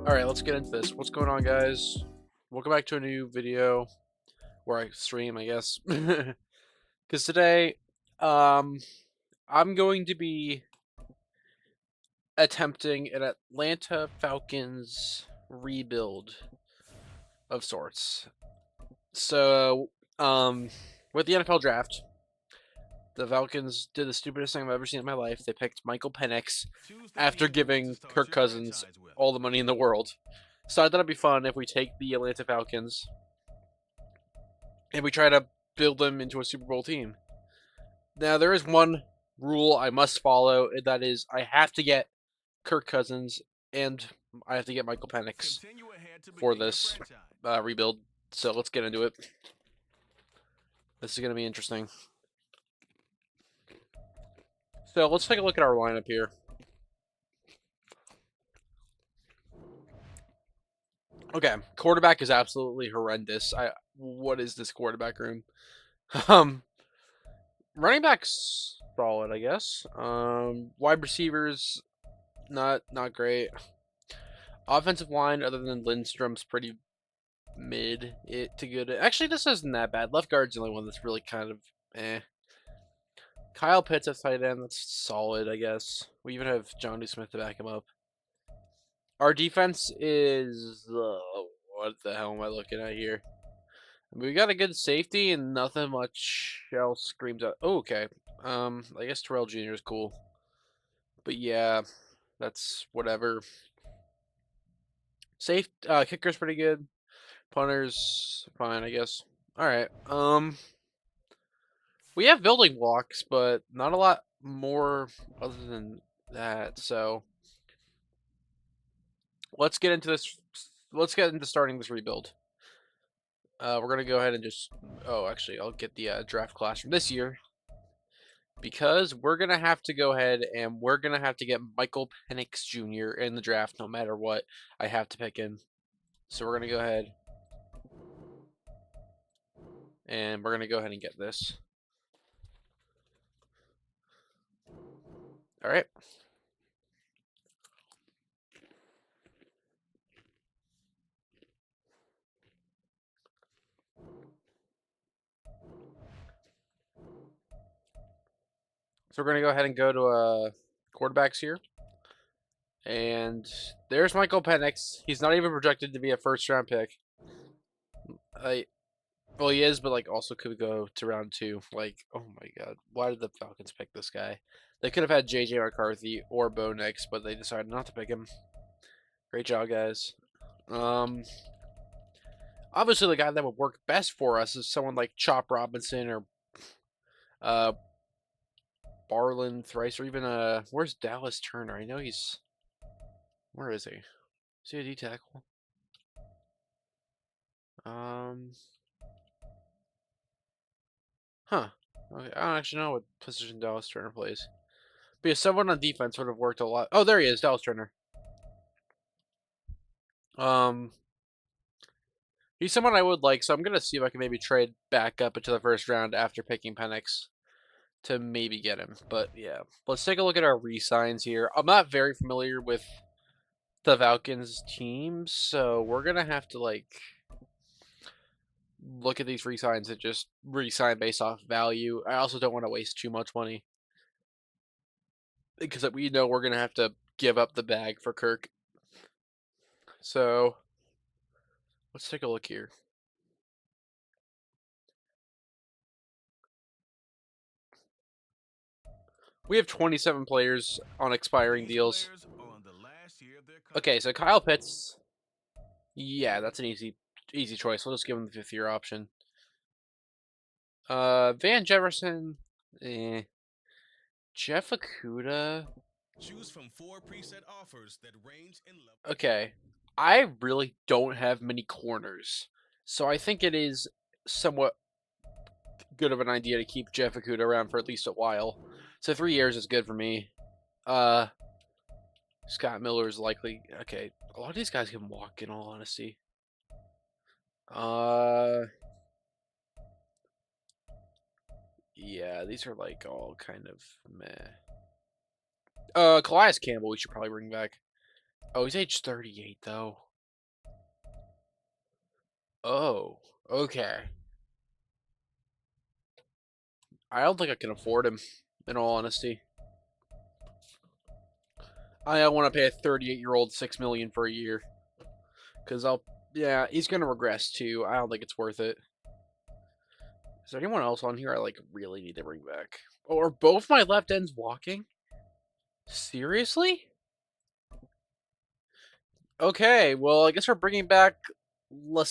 Alright, let's get into this. What's going on, guys? Welcome back to a new video, where I stream, I guess. Because today, I'm going to be attempting an Atlanta Falcons rebuild of sorts. So, with the NFL draft, the Falcons did the stupidest thing I've ever seen in my life. They picked Michael Penix after giving Kirk Cousins all the money in the world. So I thought it'd be fun if we take the Atlanta Falcons and we try to build them into a Super Bowl team. Now, there is one rule I must follow, and that is I have to get Kirk Cousins and I have to get Michael Penix for this rebuild. So let's get into it. This is going to be interesting. So let's take a look at our lineup here. Okay, quarterback is absolutely horrendous. What is this quarterback room? Running back's solid, I guess. Wide receivers, not great. Offensive line, other than Lindstrom's pretty mid to good. Actually, this isn't that bad. Left guard's the only one that's really kind of eh. Kyle Pitts at tight end, that's solid, I guess. We even have Johnny Smith to back him up. Our defense is what the hell am I looking at here? We got a good safety and nothing much else screams out. Oh, okay. I guess Terrell Jr. is cool. But yeah, that's whatever. Safe kicker's pretty good. Punters fine, I guess. All right. We have building blocks, but not a lot more other than that. So let's get into this. Let's get into starting this rebuild. We're gonna go ahead and just. Oh, actually, I'll get the draft class from this year because we're gonna have to go ahead and we're gonna have to get Michael Penix Jr. in the draft, no matter what. I have to pick him. So we're gonna go ahead and we're gonna go ahead and get this. All right. So we're going to go ahead and go to quarterbacks here. And there's Michael Penix. He's not even projected to be a first-round pick. Well, he is, but like also could go to round 2. Like, oh my god, why did the Falcons pick this guy? They could have had J.J. McCarthy or Bo Nix, but they decided not to pick him. Great job, guys. Obviously, the guy that would work best for us is someone like Chop Robinson or Barlin Thrice, or even where's Dallas Turner? I know he's where is he? Is he a D tackle? Huh. Okay, I don't actually know what position Dallas Turner plays. But yeah, someone on defense would have worked a lot. Oh, there he is, Dallas Turner. He's someone I would like, so I'm gonna see if I can maybe trade back up into the first round after picking Penix to maybe get him. But yeah, let's take a look at our re-signs here. I'm not very familiar with the Falcons team, so we're gonna have to like look at these re-signs and just re-sign based off value. I also don't want to waste too much money because we know we're gonna have to give up the bag for Kirk. So let's take a look here. We have 27 players on expiring deals. Okay, so Kyle Pitts. Yeah, that's an easy choice. We'll just give him the 5th-year option. Van Jefferson. Jeff Okuda. Choose from 4 preset offers that range in level. Okay. I really don't have many corners. So I think it is somewhat good of an idea to keep Jeff Okuda around for at least a while. So 3 years is good for me. Scott Miller is likely okay. A lot of these guys can walk, in all honesty. Yeah, these are like all kind of meh. Calais Campbell, we should probably bring back. Oh, he's age 38 though. Oh, okay. I don't think I can afford him, in all honesty. I don't want to pay a 38-year-old $6 million for a year, because yeah, he's gonna regress too. I don't think it's worth it. Is there anyone else on here I like really need to bring back? Oh, are both my left ends walking? Seriously? Okay, well I guess we're bringing back we'll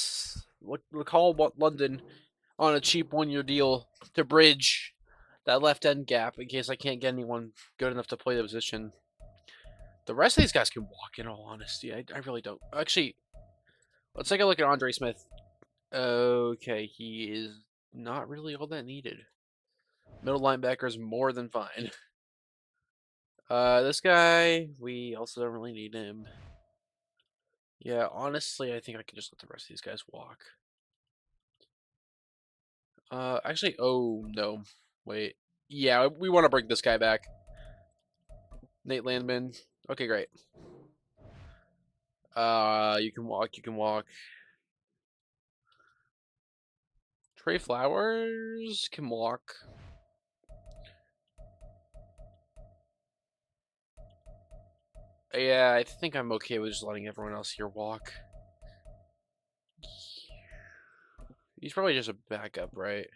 call London on a cheap 1-year deal to bridge that left end gap in case I can't get anyone good enough to play the position. The rest of these guys can walk, in all honesty. I really don't. Actually, let's take a look at Andre Smith. Okay, he is not really all that needed. Middle linebacker is more than fine. This guy, we also don't really need him. Yeah, honestly, I think I can just let the rest of these guys walk. Actually, oh, no. Wait. Yeah, we want to bring this guy back. Nate Landman. Okay, great. You can walk, you can walk. Trey Flowers can walk. Yeah, I think I'm okay with just letting everyone else here walk. He's probably just a backup, right?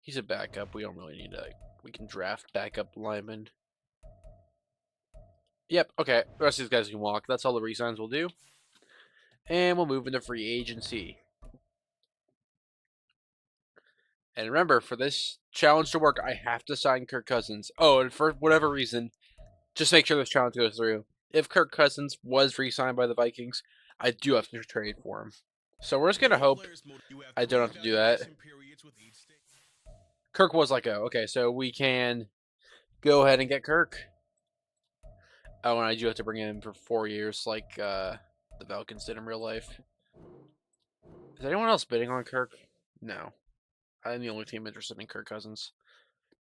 He's a backup. We don't really need to. We can draft backup linemen. Yep, okay. The rest of these guys can walk. That's all the re-signs we'll do. And we'll move into free agency. And remember, for this challenge to work, I have to sign Kirk Cousins. Oh, and for whatever reason, just make sure this challenge goes through. If Kirk Cousins was re-signed by the Vikings, I do have to trade for him. So we're just going to hope I don't have to do that. Kirk was let go. Okay, so we can go ahead and get Kirk. Oh, and I do have to bring him in for 4 years like the Falcons did in real life. Is anyone else bidding on Kirk? No. I'm the only team interested in Kirk Cousins.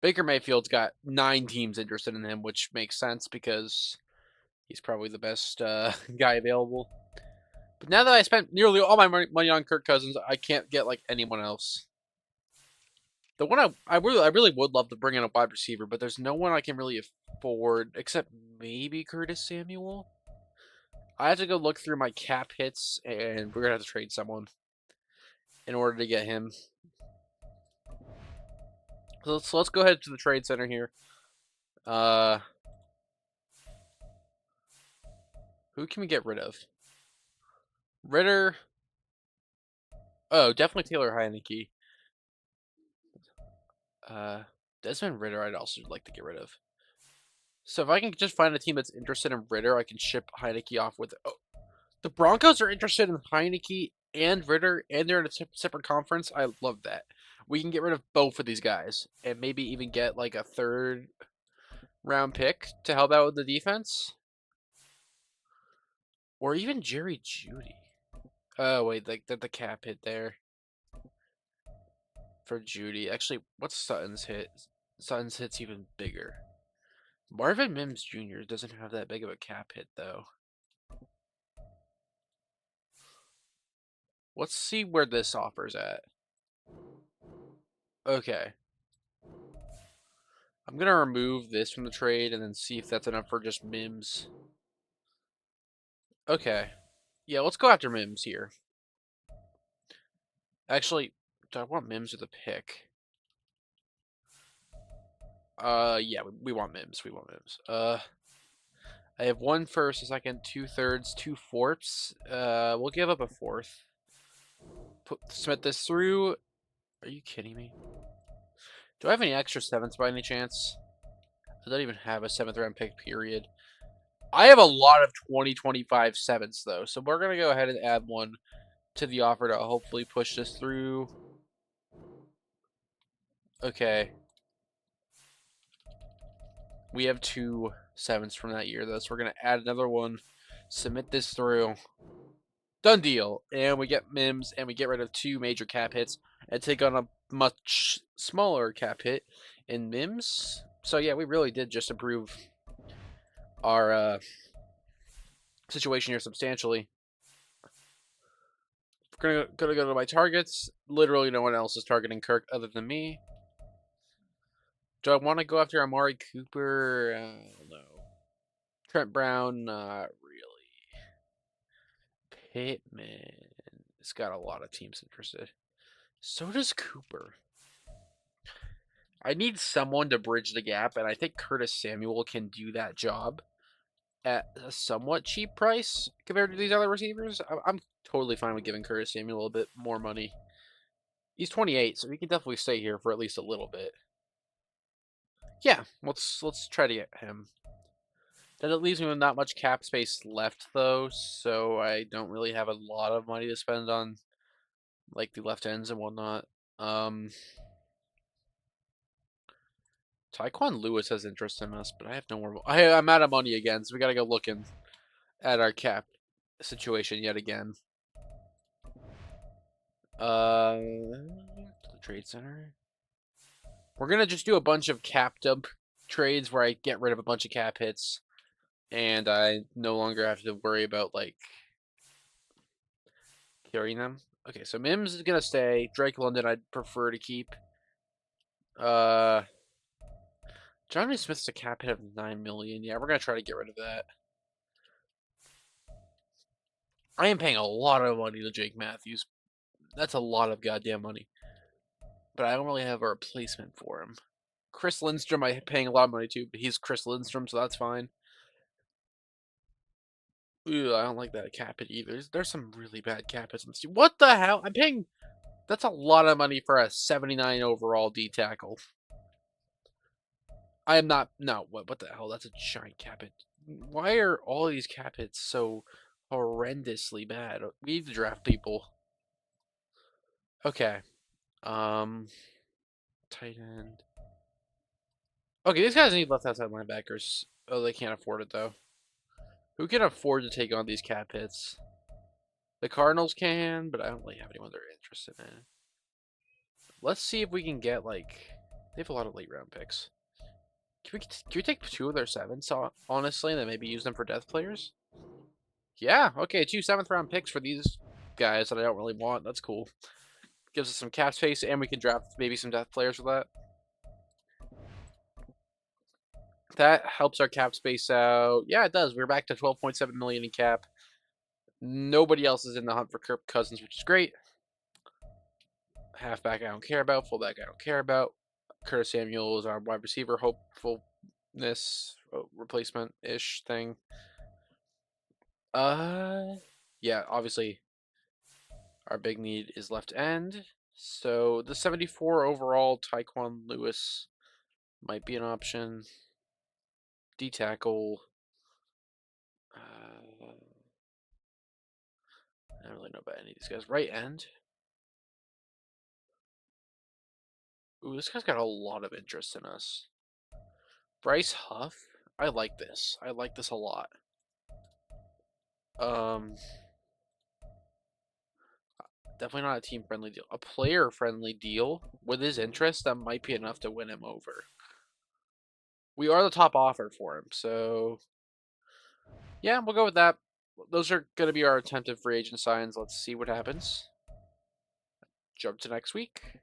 Baker Mayfield's got 9 teams interested in him, which makes sense because he's probably the best guy available. But now that I spent nearly all my money on Kirk Cousins, I can't get like anyone else. The one I really would love to bring in a wide receiver, but there's no one I can really afford except maybe Curtis Samuel. I have to go look through my cap hits, and we're gonna have to trade someone in order to get him. So let's go ahead to the trade center here. Who can we get rid of? Ritter. Oh, definitely Taylor Heineke. Desmond Ritter, I'd also like to get rid of. So if I can just find a team that's interested in Ritter, I can ship Heineke off with. Oh, the Broncos are interested in Heineke and Ritter, and they're in a separate conference. I love that. We can get rid of both of these guys, and maybe even get like a 3rd round pick to help out with the defense, or even Jerry Jeudy. Oh wait, like the cap hit there for Jeudy. Actually, what's Sutton's hit? Sutton's hit's even bigger. Marvin Mims Jr. doesn't have that big of a cap hit though. Let's see where this offer's at. Okay. I'm going to remove this from the trade and then see if that's enough for just Mims. Okay. Yeah, let's go after Mims here. Actually, do I want Mims or the pick? Yeah, we want Mims. We want Mims. I have 1 first, a second, 2 thirds, 2 fourths. We'll give up a 4th. Submit this through. Are you kidding me? Do I have any extra 7ths by any chance? I don't even have a 7th round pick, period. I have a lot of 2025 7ths, though, so we're going to go ahead and add 1 to the offer to hopefully push this through. Okay. We have 2 7ths from that year, though, so we're going to add another 1. Submit this through. Done deal. And we get Mims, and we get rid of 2 major cap hits and take on a much smaller cap hit in Mims. So, yeah, we really did just improve our situation here substantially. Gonna go to my targets. Literally, no one else is targeting Kirk other than me. Do I want to go after Amari Cooper? No. Trent Brown, not really. Pittman. It's got a lot of teams interested. So does Cooper. I need someone to bridge the gap, and I think Curtis Samuel can do that job at a somewhat cheap price compared to these other receivers. I'm totally fine with giving Curtis Samuel a bit more money. He's 28, so he can definitely stay here for at least a little bit. Yeah, let's try to get him. Then it leaves me with not much cap space left, though, so I don't really have a lot of money to spend on, like, the left ends and whatnot. Tyquan Lewis has interest in us, but I have no more. I'm out of money again, so we gotta go looking at our cap situation yet again. The trade center. We're gonna just do a bunch of cap dump trades where I get rid of a bunch of cap hits, and I no longer have to worry about like carrying them. Okay, so Mims is gonna stay. Drake London, I'd prefer to keep. Johnny Smith's a cap hit of 9 million. Yeah, we're gonna try to get rid of that. I am paying a lot of money to Jake Matthews. That's a lot of goddamn money. But I don't really have a replacement for him. Chris Lindstrom, I'm paying a lot of money to, but he's Chris Lindstrom, so that's fine. Ooh, I don't like that cap hit either. There's some really bad cap hits. What the hell? I'm paying. That's a lot of money for a 79 overall D tackle. I am not. No, what the hell? That's a giant cap hit. Why are all these cap hits so horrendously bad? We need to draft people. Okay. Tight end. Okay, these guys need left outside linebackers. Oh, they can't afford it though. Who can afford to take on these cap hits? The Cardinals can, but I don't really have anyone they're interested in. Let's see if we can get like they have a lot of late round picks. Can we take 2 of their 7s, honestly, and then maybe use them for depth players? Yeah, okay, 2 7th round picks for these guys that I don't really want. That's cool. Gives us some cap space, and we can draft maybe some depth players with that. That helps our cap space out. Yeah, it does. We're back to 12.7 million in cap. Nobody else is in the hunt for Kirk Cousins, which is great. Halfback I don't care about. Fullback I don't care about. Curtis Samuel is our wide receiver hopefulness replacement-ish thing. Yeah, obviously our big need is left end. So the 74 overall Tyquan Lewis might be an option. D tackle. I don't really know about any of these guys. Right end. Ooh, this guy's got a lot of interest in us. Bryce Huff. I like this. I like this a lot. Definitely not a team-friendly deal. A player-friendly deal with his interest that might be enough to win him over. We are the top offer for him, so yeah, we'll go with that. Those are going to be our attempted free agent signs. Let's see what happens. Jump to next week.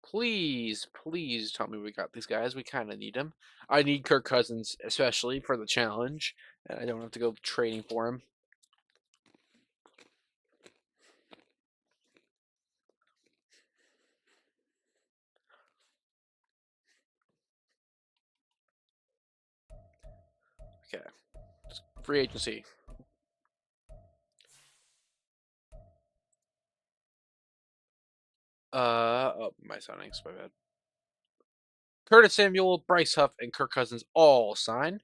Please, please tell me we got these guys. We kind of need them. I need Kirk Cousins, especially for the challenge, and I don't have to go trading for him. Okay. Free agency. Oh, my signings, my bad. Curtis Samuel, Bryce Huff, and Kirk Cousins all signed.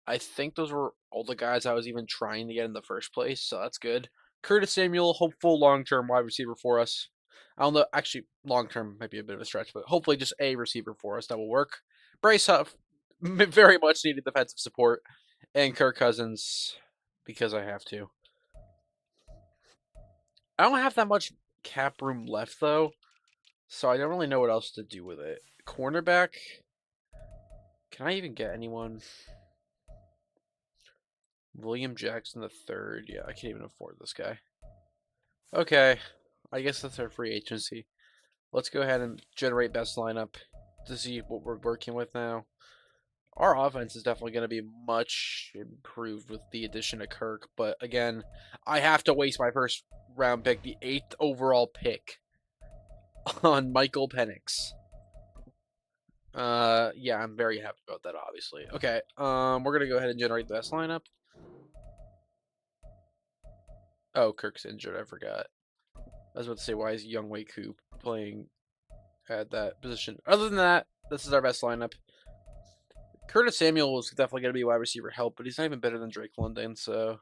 I think those were all the guys I was even trying to get in the first place, so that's good. Curtis Samuel, hopeful long-term wide receiver for us. I don't know, actually, long-term might be a bit of a stretch, but hopefully just a receiver for us that will work. Bryce Huff, very much needed defensive support, and Kirk Cousins, because I have to. I don't have that much cap room left, though, so I don't really know what else to do with it. Cornerback, can I even get anyone? William Jackson III. Yeah, I can't even afford this guy. Okay, I guess that's our free agency. Let's go ahead and generate best lineup to see what we're working with now. Our offense is definitely going to be much improved with the addition of Kirk, but again, I have to waste my first round pick, the 8th overall pick, on Michael Penix. Yeah, I'm very happy about that, obviously. Okay, we're gonna go ahead and generate the best lineup. Oh, Kirk's injured, I forgot. I was about to say, why is Young Wei Koo playing at that position? Other than that, this is our best lineup. Curtis Samuel was definitely gonna be wide receiver help, but he's not even better than Drake London, so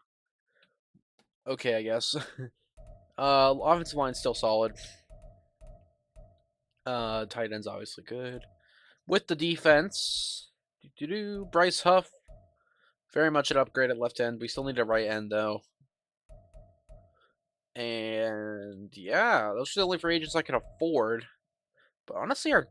okay, I guess. Offensive line's still solid. Tight end's obviously good. With the defense, Bryce Huff, very much an upgrade at left end. We still need a right end though. And yeah, those are the only free agents I can afford. But honestly, our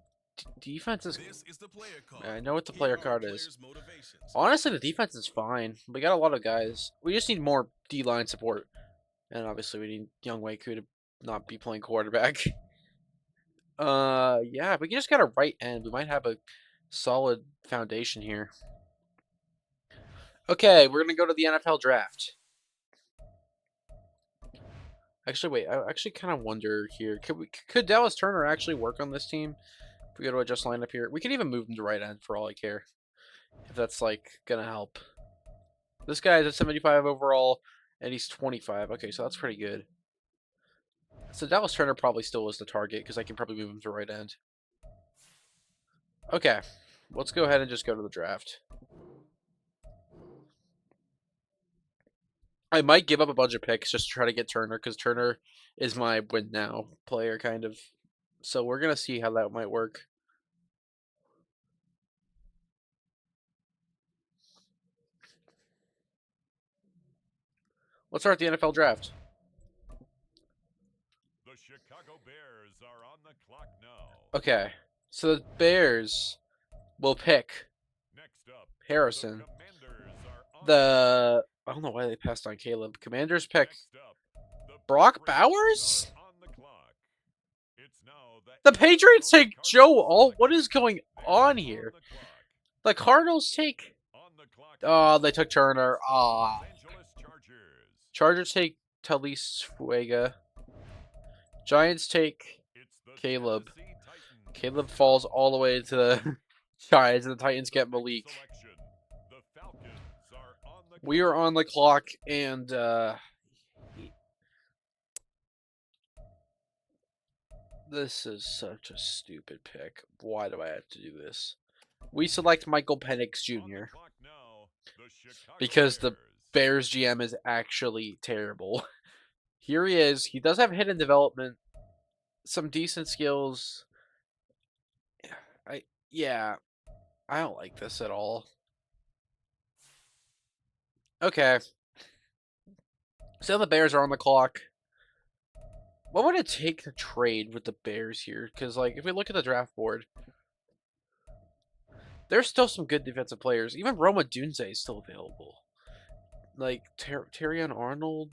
defense is. This is the player card. I know what the Here player are card the is. players' motivations. Honestly, the defense is fine. We got a lot of guys. We just need more D line support, and obviously we need Young Wei Koo to not be playing quarterback. Yeah, we just got a right end. We might have a solid foundation here. Okay, we're gonna go to the NFL draft. Actually, wait. I actually kind of wonder here. Could Dallas Turner actually work on this team? If we go to adjust lineup here, we could even move him to right end for all I care. If that's like gonna help. This guy is at 75 overall, and he's 25. Okay, so that's pretty good. So Dallas Turner probably still is the target because I can probably move him to right end. Okay, let's go ahead and just go to the draft. I might give up a bunch of picks just to try to get Turner because Turner is my win now player, kind of. So we're going to see how that might work. Let's start the NFL draft. The Chicago Bears are on the clock now. Okay, so the Bears will pick Next up, Harrison. the Commanders are on I don't know why they passed on Caleb. Commanders pick Next up, the Brock Patriots Bowers? are on the clock. It's now The Patriots Arizona take Joe Cardinals Alt. What selection. is going They're on here? the clock. The Cardinals take. On the clock Oh, now, they took Turner. it's the Ah. Los Angeles Chargers. Chargers take Talis Fuega. Giants take It's the Caleb. Tennessee Titans. Caleb falls all the way to the Giants, and the Titans get Malik. Selection. The Falcons are on the We are on the clock, and this is such a stupid pick. Why do I have to do this? We select Michael Penix Jr. because the Bears GM is actually terrible. Here he is. He does have hidden development, some decent skills. I don't like this at all. Okay. So the Bears are on the clock. What would it take to trade with the Bears here? Because, like, if we look at the draft board, there's still some good defensive players. Even Roma Dunze is still available. Like, Terrion Arnold,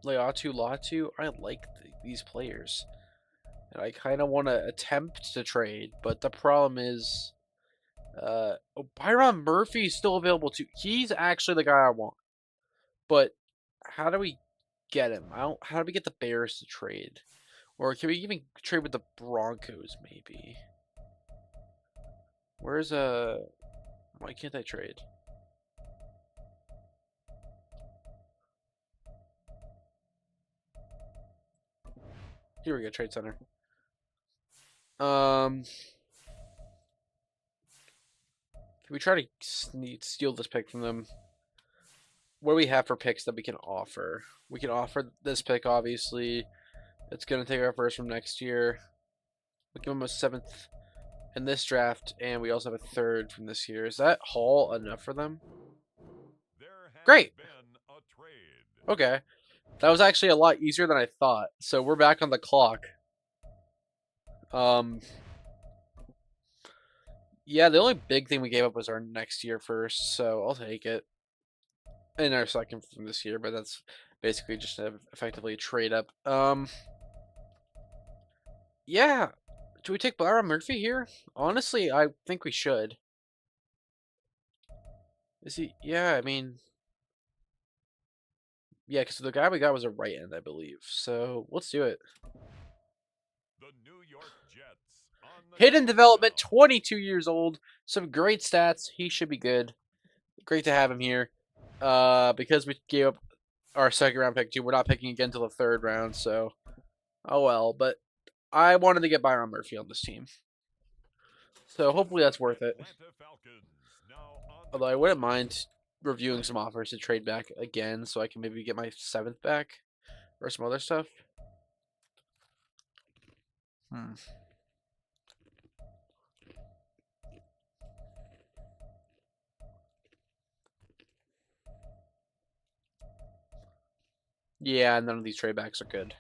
Leatu Latu, I like these players. And I kind of want to attempt to trade, but the problem is, Byron Murphy is still available too. He's actually the guy I want. But how do we get him? How do we get the Bears to trade? Or can we even trade with the Broncos, maybe? Where's why can't I trade? Here we go, Trade Center. Can we try to steal this pick from them? What do we have for picks that we can offer? We can offer this pick, obviously. It's going to take our first from next year. We give them a 7th in this draft, and we also have a 3rd from this year. Is that haul enough for them? Great. Okay. That was actually a lot easier than I thought. So we're back on the clock. Yeah, the only big thing we gave up was our next year first, so I'll take it. in our second from this year, but that's basically just effectively a trade up. Yeah. Do we take Byron Murphy here? Honestly, I think we should. Is he? Yeah, I mean, yeah, because the guy we got was a right end, I believe. So let's do it. The New York Jets on the Hidden clock development, now. 22 years old. Some great stats. He should be good. Great to have him here. Because we gave up our second round pick too, we're not picking again until the third round. So, oh well. But I wanted to get Byron Murphy on this team. So hopefully that's worth it. Atlanta Falcons now on the Although I wouldn't mind reviewing some offers to trade back again, so I can maybe get my 7th back or some other stuff. Yeah, none of these trade backs are good.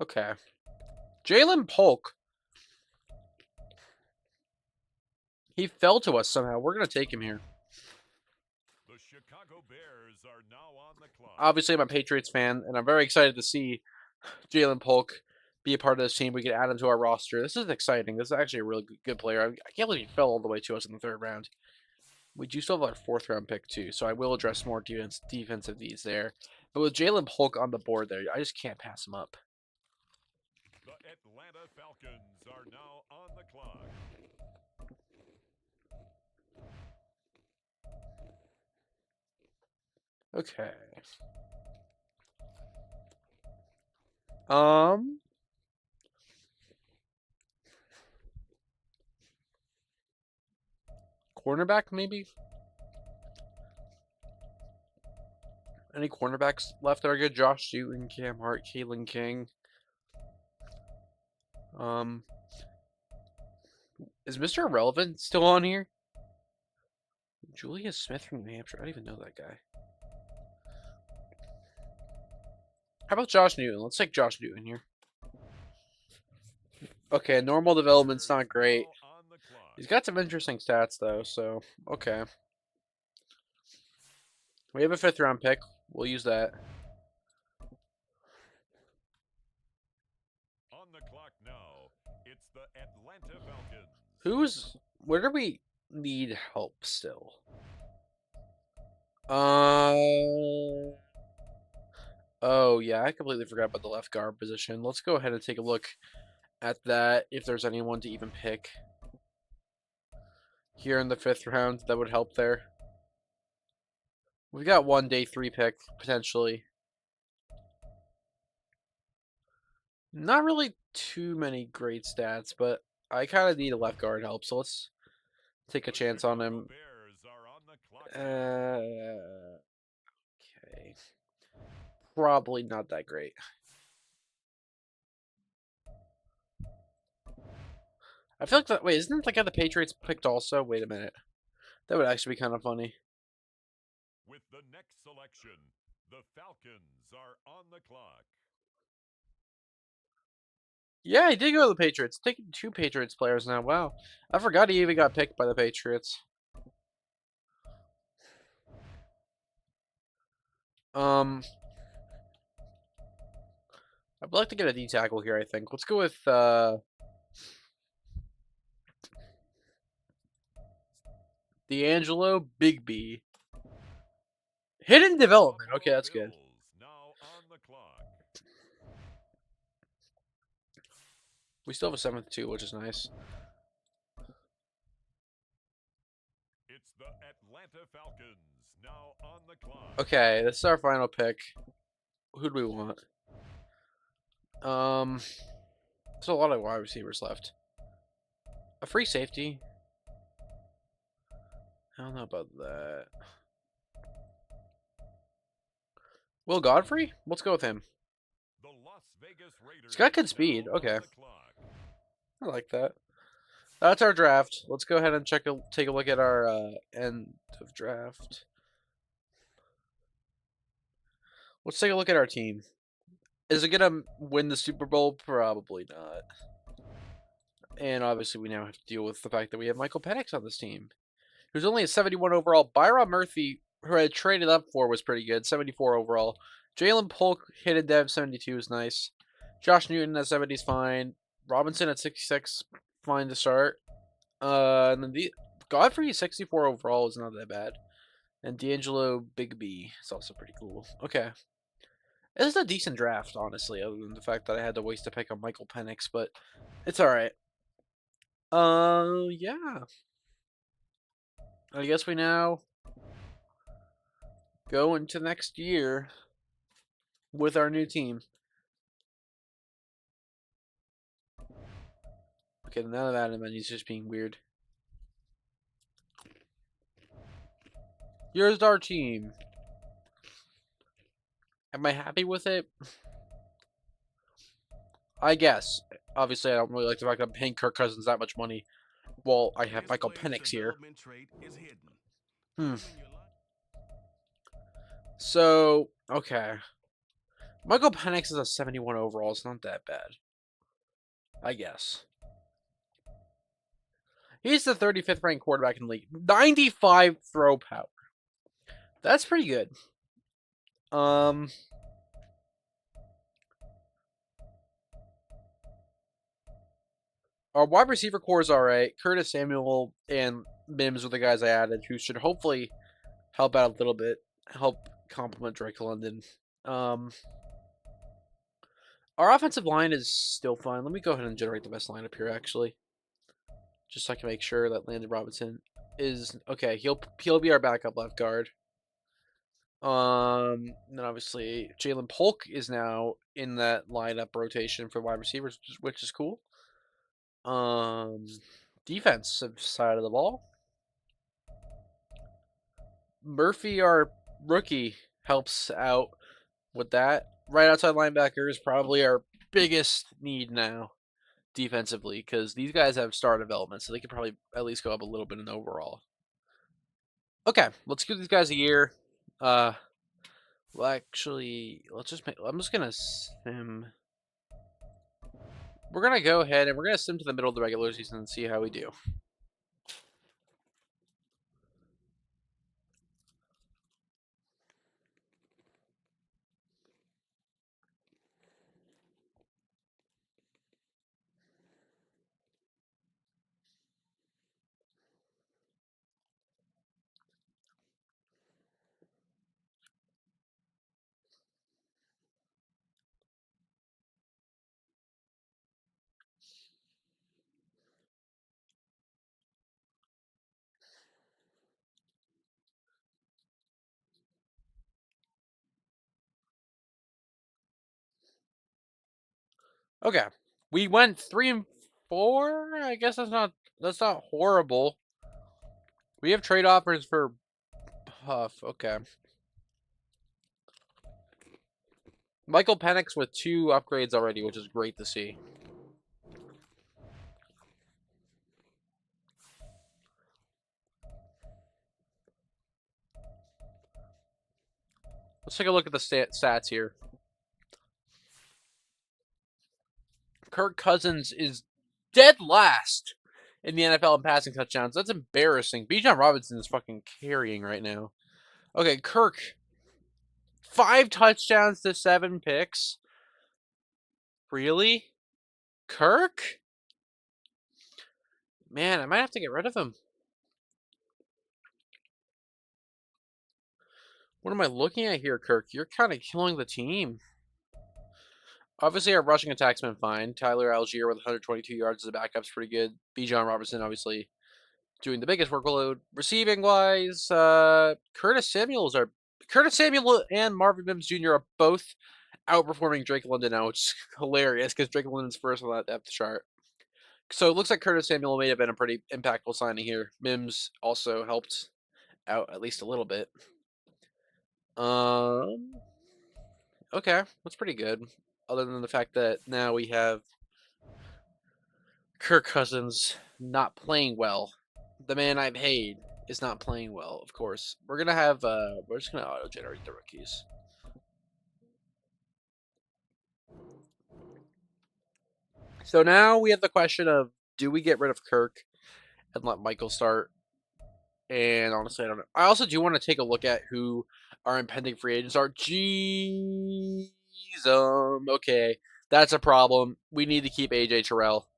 Okay. Jalen Polk. He fell to us somehow. We're going to take him here. The Chicago Bears are now on the clock. Obviously, I'm a Patriots fan, and I'm very excited to see Jalen Polk be a part of this team. We can add him to our roster. This is exciting. This is actually a really good player. I can't believe he fell all the way to us in the 3rd round. We do still have our 4th round pick, too, so I will address more defensive needs there. But with Jalen Polk on the board there, I just can't pass him up. The Atlanta Falcons are now on the clock. Okay. Cornerback, maybe? Any cornerbacks left that are good? Josh Newton, Cam Hart, Kalen King. Is Mr. Irrelevant still on here? Julius Smith from New Hampshire. I don't even know that guy. How about Josh Newton? Let's take Josh Newton here. Okay, normal development's not great. He's got some interesting stats, though, so, okay. We have a 5th round pick. We'll use that. On the clock now, it's the Atlanta Where Falcons. do we need help still? Oh, yeah, I completely forgot about the left guard position. Let's go ahead and take a look at that, if there's anyone to even pick here in the 5th round that would help there. We've got one day 3 pick, potentially. Not really too many great stats, but I kind of need a left guard help, so let's take a chance on him. Okay. Probably not that great. I feel like that. Wait, isn't that the guy the Patriots picked also? Wait a minute. That would actually be kind of funny. With the next selection, the Falcons are on the clock. Yeah, he did go to the Patriots. Taking 2 Patriots players now. Wow. I forgot he even got picked by the Patriots. I'd like to get a D tackle here, I think. Let's go with D'Angelo Bigby. Hidden development. Okay, that's good. Now on the clock. We still have a 7th too, which is nice. It's the Atlanta Falcons now on the clock. Okay, this is our final pick. Who do we want? There's a lot of wide receivers left. A free safety. I don't know about that. Will Godfrey? Let's go with him. The Las Vegas Raiders He's got good speed. now on Okay. the clock. I like that. That's our draft. Let's go ahead and take a look at our end of draft. Let's take a look at our team. Is it gonna win the Super Bowl? Probably not. And obviously, we now have to deal with the fact that we have Michael Penix on this team, who's only a 71 overall. Byron Murphy, who I had traded up for, was pretty good, 74 overall. Jalen Polk hit a dev 72 is nice. Josh Newton at 70 is fine. Robinson at 66, fine to start. And then the Godfrey 64 overall is not that bad. And D'Angelo Big B is also pretty cool. Okay. This is a decent draft, honestly, other than the fact that I had to waste a pick on Michael Penix, but it's alright. Yeah. I guess we now go into next year with our new team. Okay, none of that, and then he's just being weird. Here's our team. Am I happy with it? I guess. Obviously, I don't really like the fact that I'm paying Kirk Cousins that much money while I have Michael Penix here. So, okay. Michael Penix is a 71 overall. It's not that bad. I guess. He's the 35th ranked quarterback in the league. 95 throw power. That's pretty good. Our wide receiver core is alright. Curtis Samuel and Mims are the guys I added, who should hopefully help out a little bit, help complement Drake London. Our offensive line is still fine. Let me go ahead and generate the best lineup here, actually, just so I can make sure that Landon Robinson is okay. He'll be our backup left guard. Then obviously Jalen Polk is now in that lineup rotation for wide receivers, which is cool. Defensive side of the ball. Murphy, our rookie, helps out with that. Right outside linebacker is probably our biggest need now defensively, because these guys have star development, so they could probably at least go up a little bit in overall. Okay, let's give these guys a year. Well, actually, let's just make. I'm just gonna sim. We're gonna go ahead and we're gonna sim to the middle of the regular season and see how we do. Okay, we went 3-4. I guess that's not horrible. We have trade offers for Huff. Okay. Michael Penix with 2 upgrades already, which is great to see. Let's take a look at the stats here. Kirk Cousins is dead last in the NFL in passing touchdowns. That's embarrassing. Bijan Robinson is fucking carrying right now. Okay, Kirk, 5 touchdowns to 7 picks. Really? Kirk? Man, I might have to get rid of him. What am I looking at here, Kirk? You're kind of killing the team. Obviously, our rushing attack's been fine. Tyler Algier with 122 yards as a backup's pretty good. Bijan Robinson, obviously, doing the biggest workload. Receiving wise, Curtis Samuel and Marvin Mims Jr. are both outperforming Drake London now, which is hilarious because Drake London's first on that depth chart. So it looks like Curtis Samuel may have been a pretty impactful signing here. Mims also helped out at least a little bit. Okay, that's pretty good. Other than the fact that now we have Kirk Cousins not playing well. The man I paid is not playing well, of course. We're gonna have we're just gonna auto-generate the rookies. So now we have the question of, do we get rid of Kirk and let Michael start? And honestly, I don't know. I also do want to take a look at who our impending free agents are. Jeez. Okay, that's a problem. We need to keep AJ Terrell.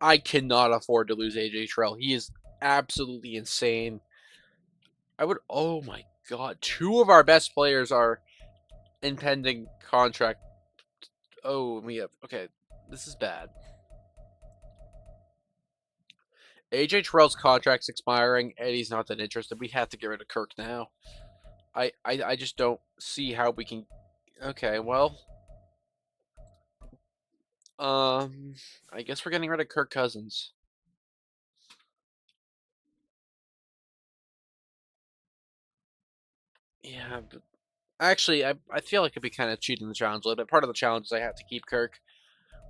I cannot afford to lose AJ Terrell. He is absolutely insane. Oh my god. 2 of our best players are impending contract. Oh, okay. This is bad. AJ Terrell's contract's expiring, and he's not that interested. We have to get rid of Kirk now. I just don't see how we can. Okay, well, I guess we're getting rid of Kirk Cousins. Yeah, but actually, I feel like it'd be kind of cheating the challenge a little bit. Part of the challenge is I have to keep Kirk.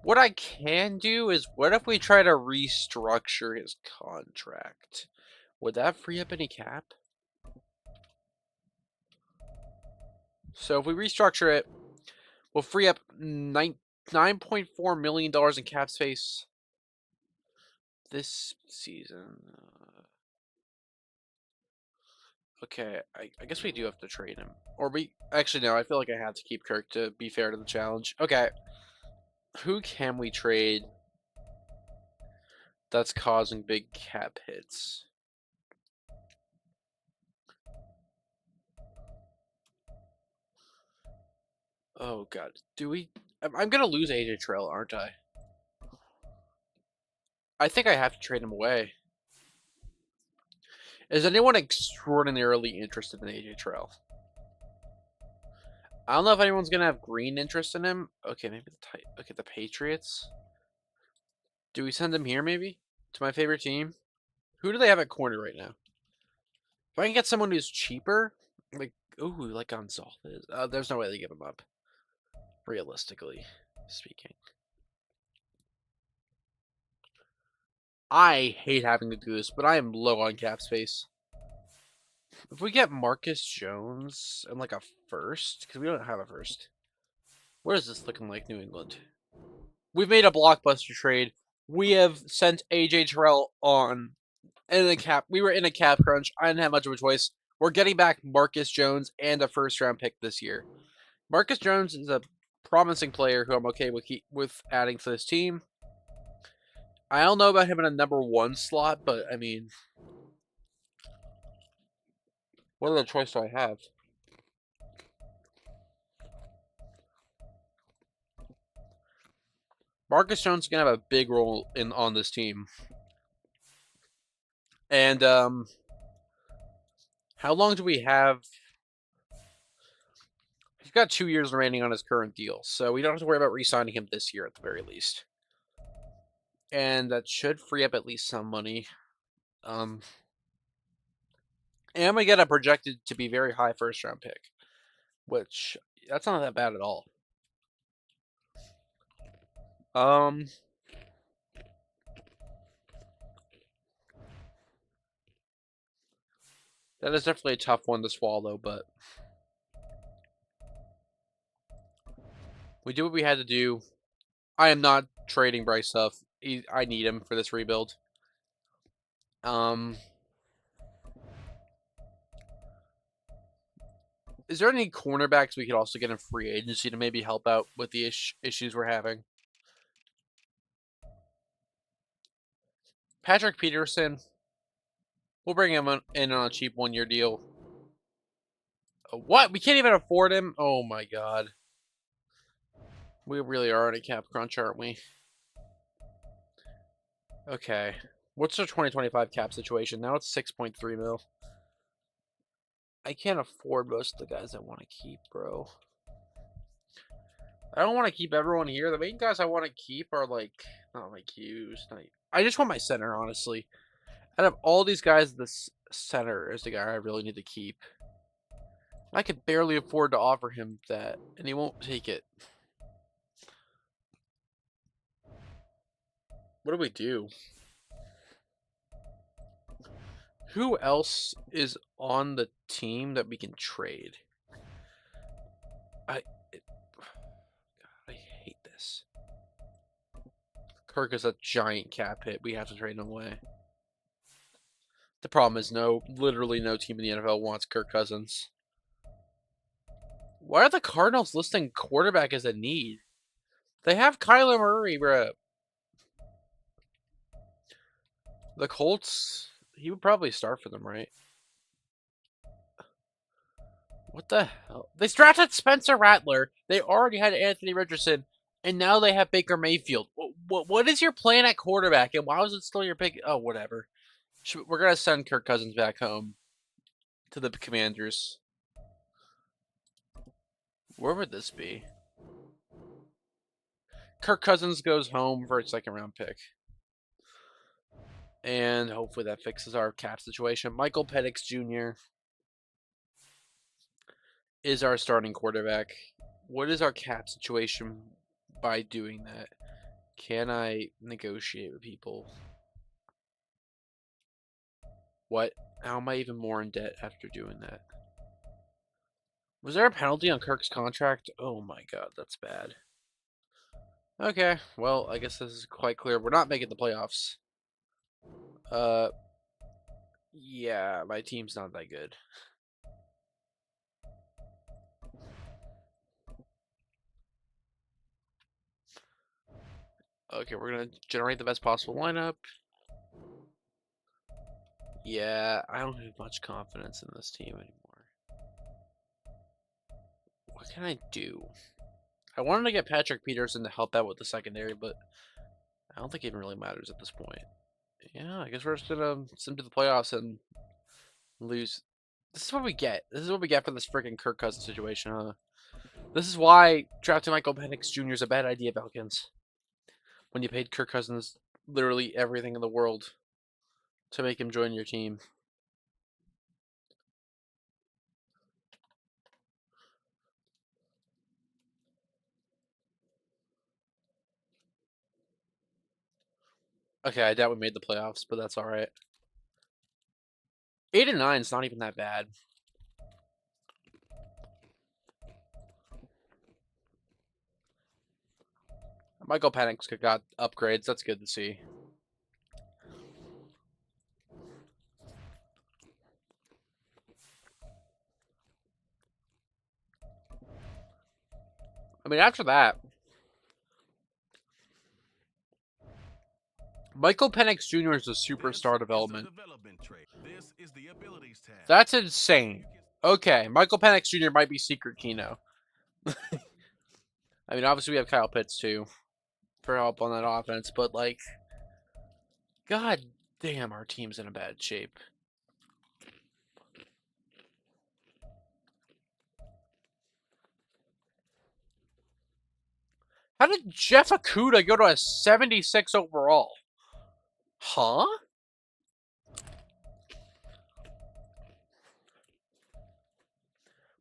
What I can do is, what if we try to restructure his contract? Would that free up any cap? So if we restructure it, we'll free up $9.4 million in cap space this season. Okay, I guess we do have to trade him. Or actually, no, I feel like I have to keep Kirk to be fair to the challenge. Okay. Who can we trade that's causing big cap hits? Oh, God. I'm going to lose AJ Terrell, aren't I? I think I have to trade him away. Is anyone extraordinarily interested in AJ Terrell? I don't know if anyone's going to have green interest in him. Okay, maybe the Patriots. Do we send him here, maybe? To my favorite team? Who do they have at corner right now? If I can get someone who's cheaper, like, ooh, like Gonzalez, there's no way they give him up, realistically speaking. I hate having to do this, but I am low on cap space. If we get Marcus Jones and like a first, because we don't have a first. What is this looking like, New England? We've made a blockbuster trade. We have sent AJ Terrell on in the cap. We were in a cap crunch. I didn't have much of a choice. We're getting back Marcus Jones and a first-round pick this year. Marcus Jones is a promising player who I'm okay with adding to this team. I don't know about him in a number 1 slot, but I mean, what other choice do I have? Marcus Jones is gonna have a big role on this team. And how long do we have? He's got 2 years remaining on his current deal, so we don't have to worry about re-signing him this year at the very least. And that should free up at least some money. And we get a projected to be very high first-round pick, which that's not that bad at all. That is definitely a tough one to swallow, but we did what we had to do. I am not trading Bryce Huff. I need him for this rebuild. Is there any cornerbacks we could also get in free agency to maybe help out with the issues we're having? Patrick Peterson. We'll bring him in on a cheap 1-year deal. What? We can't even afford him? Oh my god. We really are in a cap crunch, aren't we? Okay. What's our 2025 cap situation? Now it's 6.3 mil. I can't afford most of the guys I want to keep, bro. I don't want to keep everyone here. The main guys I want to keep are like, not my Qs. I just want my center, honestly. Out of all these guys, this center is the guy I really need to keep. I could barely afford to offer him that, and he won't take it. What do we do? Who else is on the team that we can trade? God, I hate this. Kirk is a giant cap hit. We have to trade him away. The problem is literally no team in the NFL wants Kirk Cousins. Why are the Cardinals listing quarterback as a need? They have Kyler Murray, bro. The Colts, he would probably start for them, right? What the hell? They drafted Spencer Rattler. They already had Anthony Richardson, and now they have Baker Mayfield. What is your plan at quarterback, and why was it still your pick? Oh, whatever. We're going to send Kirk Cousins back home to the Commanders. Where would this be? Kirk Cousins goes home for a second-round pick. And hopefully that fixes our cap situation. Michael Penix Jr. is our starting quarterback. What is our cap situation by doing that? Can I negotiate with people? What? How am I even more in debt after doing that? Was there a penalty on Kirk's contract? Oh my god, that's bad. Okay, well, I guess this is quite clear. We're not making the playoffs. Yeah, my team's not that good. Okay, we're gonna generate the best possible lineup. Yeah, I don't have much confidence in this team anymore. What can I do? I wanted to get Patrick Peterson to help out with the secondary, but I don't think it even really matters at this point. Yeah, I guess we're just gonna sim to the playoffs and lose. This is what we get. This is what we get for this freaking Kirk Cousins situation, huh? This is why drafting Michael Penix Jr. is a bad idea, Falcons. When you paid Kirk Cousins literally everything in the world to make him join your team. Okay, I doubt we made the playoffs, but that's alright. 8-9 is not even that bad. Michael Penix got upgrades. That's good to see. I mean, after that, Michael Penix Jr. is a superstar development. That's insane. Okay, Michael Penix Jr. might be secret Keno. I mean, obviously we have Kyle Pitts too for help on that offense, but like, god damn, our team's in a bad shape. How did Jeff Okudah go to a 76 overall? Huh?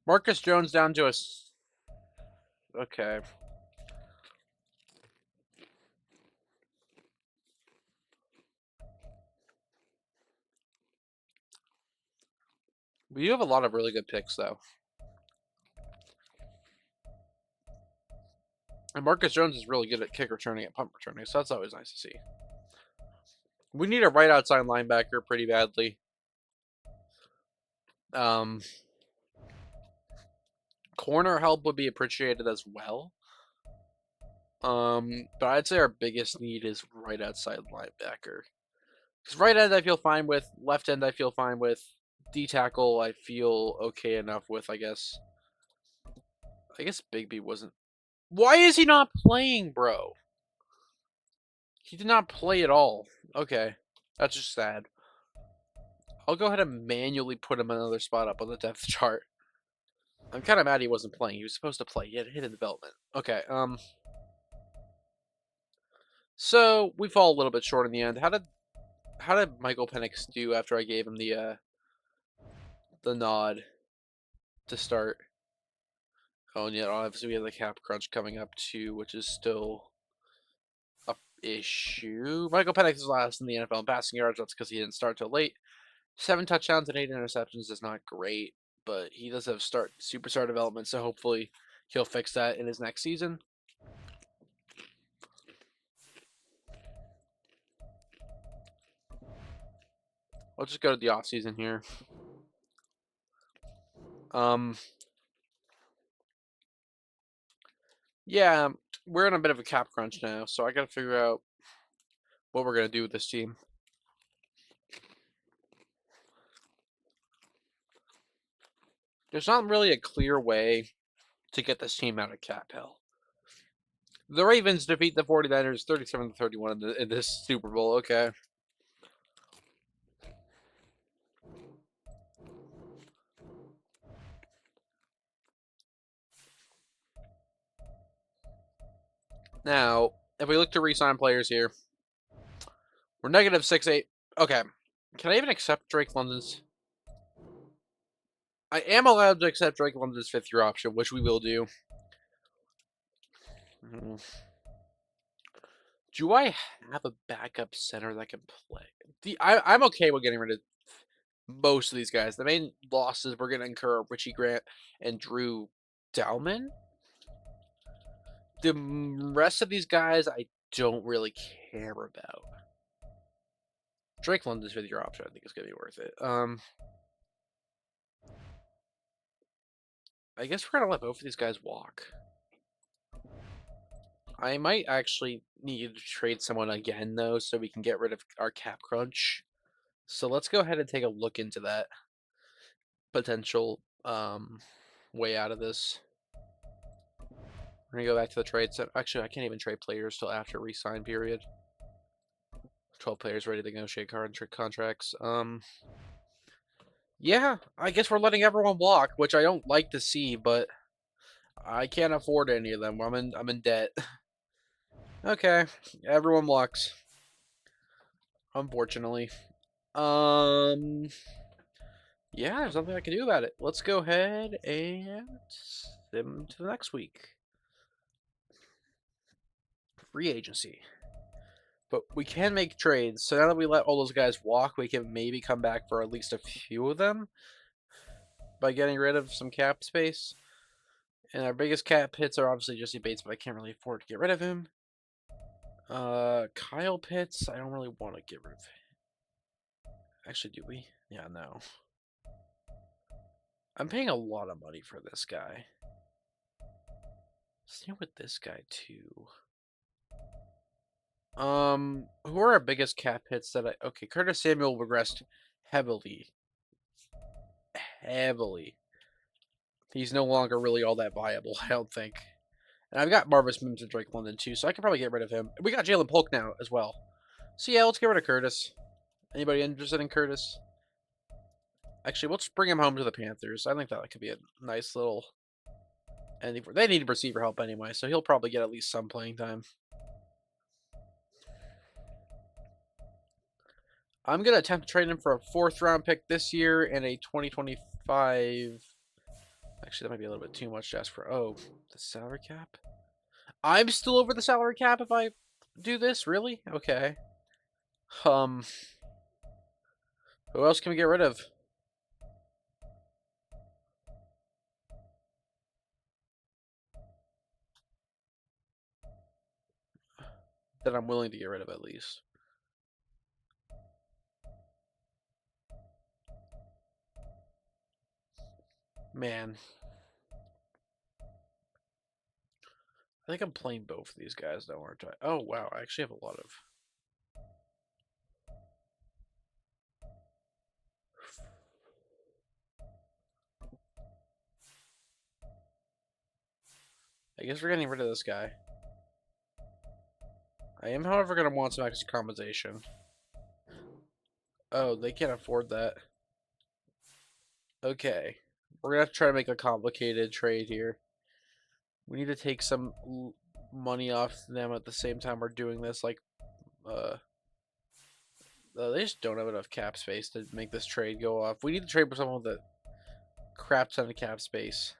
Marcus Jones down to a... Okay. We do have a lot of really good picks, though. And Marcus Jones is really good at kick returning and punt returning, so that's always nice to see. We need a right outside linebacker pretty badly. Corner help would be appreciated as well. But I'd say our biggest need is right outside linebacker. Because right end I feel fine with, left end I feel fine with, D tackle I feel okay enough with, I guess. I guess Bigby wasn't. Why is he not playing, bro? He did not play at all. Okay, that's just sad. I'll go ahead and manually put him another spot up on the depth chart. I'm kind of mad he wasn't playing. He was supposed to play. He had hidden development. Okay, so we fall a little bit short in the end. How did Michael Penix do after I gave him the nod to start? Oh, and yet obviously we have the cap crunch coming up too, which is still a issue. Michael Penix is last in the NFL in passing yards. That's because he didn't start till late. 7 touchdowns and 8 interceptions is not great, but he does have superstar development, so hopefully he'll fix that in his next season. I'll just go to the off season here. Yeah, we're in a bit of a cap crunch now, so I got to figure out what we're gonna do with this team. There's not really a clear way to get this team out of cap hell. The Ravens defeat the 49ers 37-31 in this Super Bowl. Okay. Now, if we look to re-sign players here, we're negative 6-8. Okay. Can I even accept Drake London's? I am allowed to accept Drake London's 5th-year option, which we will do. Do I have a backup center that can play? I'm okay with getting rid of most of these guys. The main losses we're going to incur are Richie Grant and Drew Dalman. The rest of these guys I don't really care about. Drake London's 5th-year option, I think, is going to be worth it. I guess we're going to let both of these guys walk. I might actually need to trade someone again, though, so we can get rid of our cap crunch. So let's go ahead and take a look into that potential way out of this. We're going to go back to the trade set. Actually, I can't even trade players till after re-sign period. 12 players ready to negotiate contracts. Yeah, I guess we're letting everyone walk, which I don't like to see, but I can't afford any of them. I'm in debt. Okay, everyone walks. Unfortunately. Yeah, there's nothing I can do about it. Let's go ahead and sim to the next week. Free agency. But we can make trades. So now that we let all those guys walk, we can maybe come back for at least a few of them by getting rid of some cap space. And our biggest cap hits are obviously Jesse Bates, but I can't really afford to get rid of him. Kyle Pitts, I don't really want to get rid of him. Actually, do we? Yeah, no. I'm paying a lot of money for this guy. Same with this guy, too. Who are our biggest cap hits that okay, Curtis Samuel regressed heavily. Heavily. He's no longer really all that viable, I don't think. And I've got Marvis Mims and Drake London, too, so I can probably get rid of him. We got Jalen Polk now, as well. So, yeah, let's get rid of Curtis. Anybody interested in Curtis? Actually, let's bring him home to the Panthers. I think that could be a nice little ending. They need receiver help anyway, so he'll probably get at least some playing time. I'm going to attempt to trade him for a 4th-round pick this year and a 2025. Actually, that might be a little bit too much to ask for. Oh, the salary cap? I'm still over the salary cap if I do this? Really? Okay. Who else can we get rid of? That I'm willing to get rid of at least. Man. I think I'm playing both of these guys though, aren't I? Oh, wow. I actually have a lot of... I guess we're getting rid of this guy. I am, however, going to want some extra compensation. Oh, they can't afford that. Okay. We're going to have to try to make a complicated trade here. We need to take some money off them at the same time we're doing this. Like, they just don't have enough cap space to make this trade go off. We need to trade with someone with a crap ton of cap space.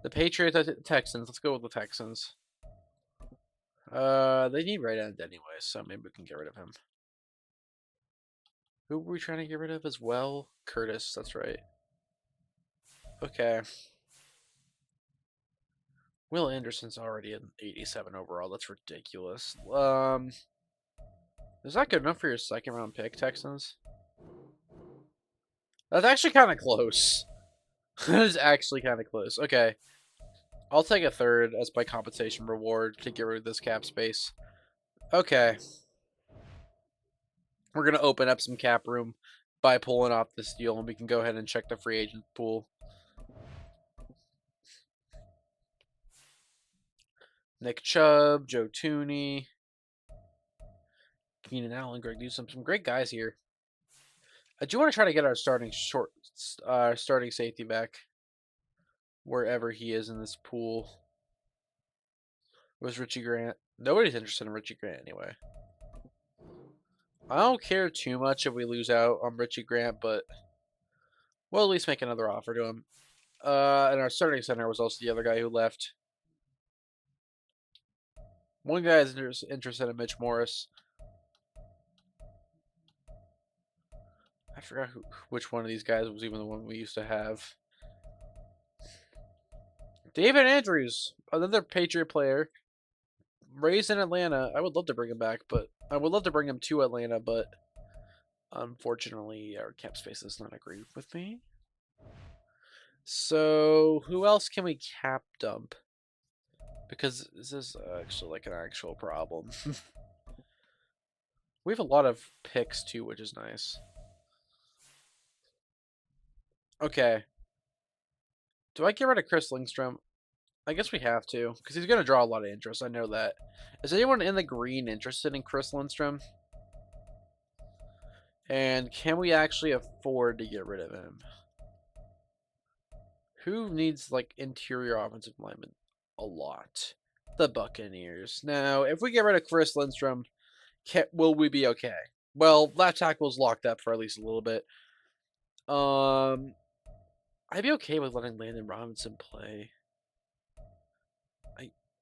The Patriots, Texans. Let's go with the Texans. They need right end anyway, so maybe we can get rid of him. Who were we trying to get rid of as well? Curtis, that's right. Okay. Will Anderson's already an 87 overall. That's ridiculous. Is that good enough for your 2nd-round pick, Texans? That's actually kind of close. That is actually kind of close. Okay. I'll take a third as my compensation reward to get rid of this cap space. Okay. We're going to open up some cap room by pulling off this deal, and we can go ahead and check the free agent pool. Nick Chubb, Joe Tooney, Keenan Allen, Greg Newsome, some great guys here. I do want to try to get our starting safety back wherever he is in this pool. Was Richie Grant? Nobody's interested in Richie Grant anyway. I don't care too much if we lose out on Richie Grant, but we'll at least make another offer to him. And our starting center was also the other guy who left. One guy is interested in Mitch Morris. I forgot which one of these guys was even the one we used to have. David Andrews, another Patriot player, raised in Atlanta. I would love to bring him back, but I would love to bring him to Atlanta, but unfortunately, our cap space does not agree with me. So, who else can we cap dump? Because this is actually like an actual problem. We have a lot of picks too, which is nice. Okay. Do I get rid of Chris Lindstrom? I guess we have to, because he's going to draw a lot of interest. I know that. Is anyone in the green interested in Chris Lindstrom? And can we actually afford to get rid of him? Who needs, like, interior offensive linemen? A lot. The Buccaneers. Now, if we get rid of Chris Lindstrom, will we be okay? Well, left tackle's locked up for at least a little bit. I'd be okay with letting Landon Robinson play.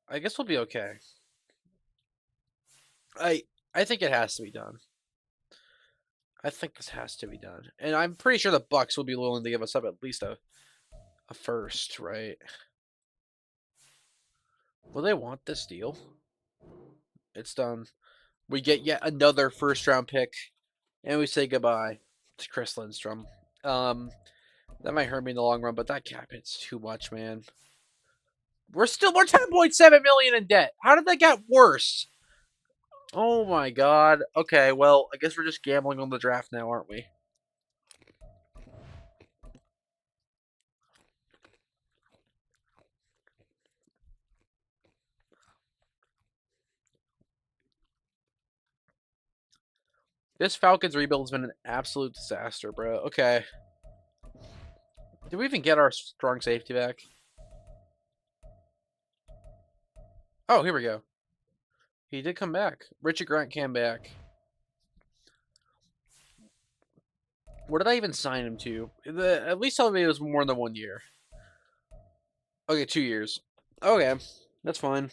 I guess we'll be okay. I think it has to be done. I think this has to be done. And I'm pretty sure the Bucks will be willing to give us up at least a first, right? Will they want this deal? It's done. We get yet another first round pick, and we say goodbye to Chris Lindstrom. That might hurt me in the long run, but that cap hit's too much, man. We're 10.7 million in debt. How did that get worse? Oh my god. Okay, well, I guess we're just gambling on the draft now, aren't we? This Falcons rebuild has been an absolute disaster, bro. Okay. Did we even get our strong safety back? Oh, here we go. He did come back. Richard Grant came back. What did I even sign him to? At least tell me it was more than 1 year. Okay, 2 years. Okay, that's fine.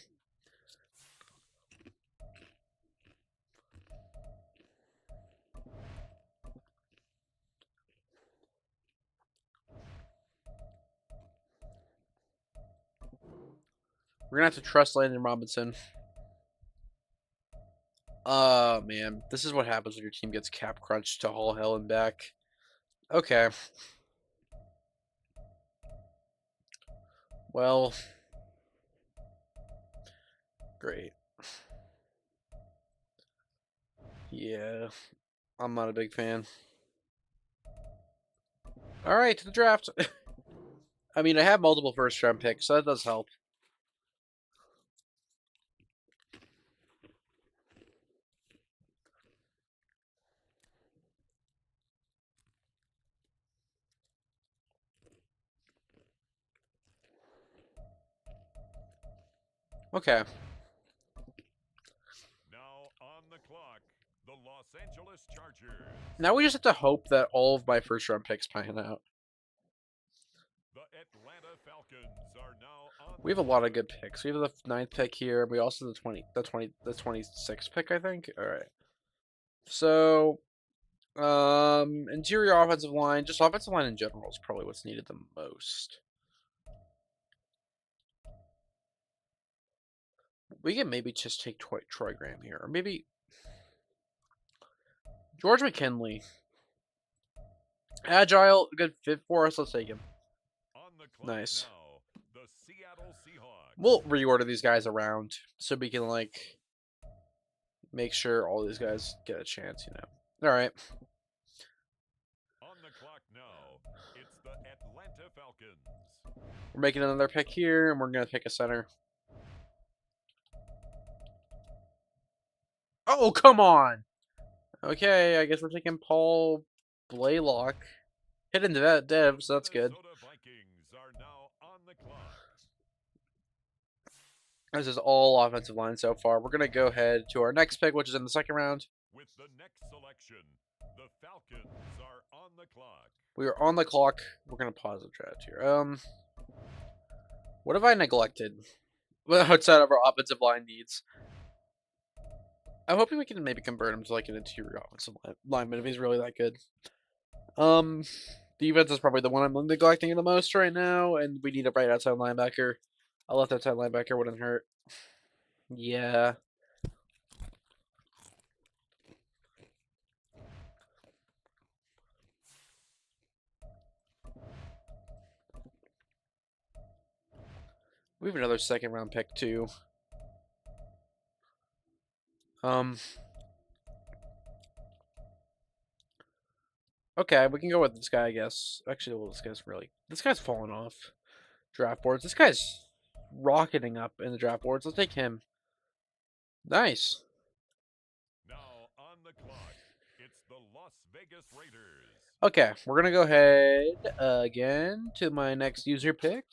We're gonna have to trust Landon Robinson. Man, this is what happens when your team gets cap crunched to all hell and back. Okay. Well, great. Yeah, I'm not a big fan. All right, to the draft. I mean, I have multiple first-round picks, so that does help. Okay. Now on the clock, the Los Angeles Chargers. Now we just have to hope that all of my first-round picks pan out. The Atlanta Falcons are now on. We have a lot of good picks. We have the 9th pick here. We also have the 26th pick, I think. All right. So, interior offensive line, just offensive line in general is probably what's needed the most. We can maybe just take Troy Graham here, or maybe George McKinley. Agile, good fit for us. Let's take him. On the clock Nice. now, the Seattle Seahawks. We'll reorder these guys around so we can, like, make sure all these guys get a chance, you know. All right. On the clock now, it's the Atlanta Falcons. We're making another pick here, and we're going to pick a center. Oh, come on. Okay, I guess we're taking Paul Blaylock. Hit into that dev, so that's good. Minnesota Vikings are now on the clock. This is all offensive line so far. We're going to go ahead to our next pick, which is in the second round. With the next selection, the Falcons are on the clock. We are on the clock. We're going to pause the draft here. What have I neglected? Outside of our offensive line needs. I'm hoping we can maybe convert him to like an interior offensive lineman if he's really that good. Defense is probably the one I'm neglecting the most right now, and we need a right outside linebacker. A left outside linebacker wouldn't hurt. Yeah. We have another second round pick too. Okay, we can go with this guy, I guess. Actually, well, this guy's falling off draft boards. This guy's rocketing up in the draft boards. Let's take him. Nice. Now on the clock, it's the Las Vegas Raiders. Okay, we're gonna go ahead again to my next user pick.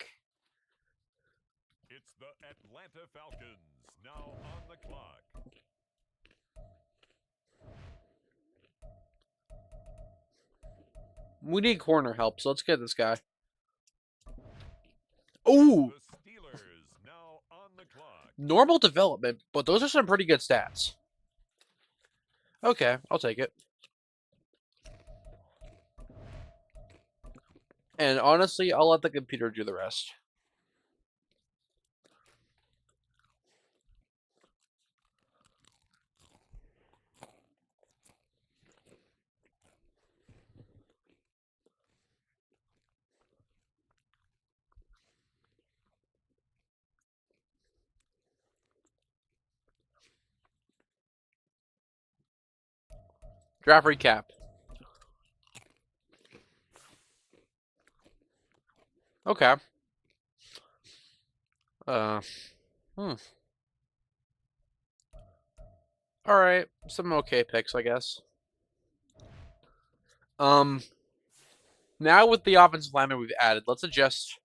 It's the Atlanta Falcons now on the clock. We need corner help, so let's get this guy. Ooh! The Steelers now on the clock. Normal development, but those are some pretty good stats. Okay, I'll take it. And honestly, I'll let the computer do the rest. Draft recap. Okay. Alright, some okay picks, I guess. Now with the offensive lineman we've added, let's adjust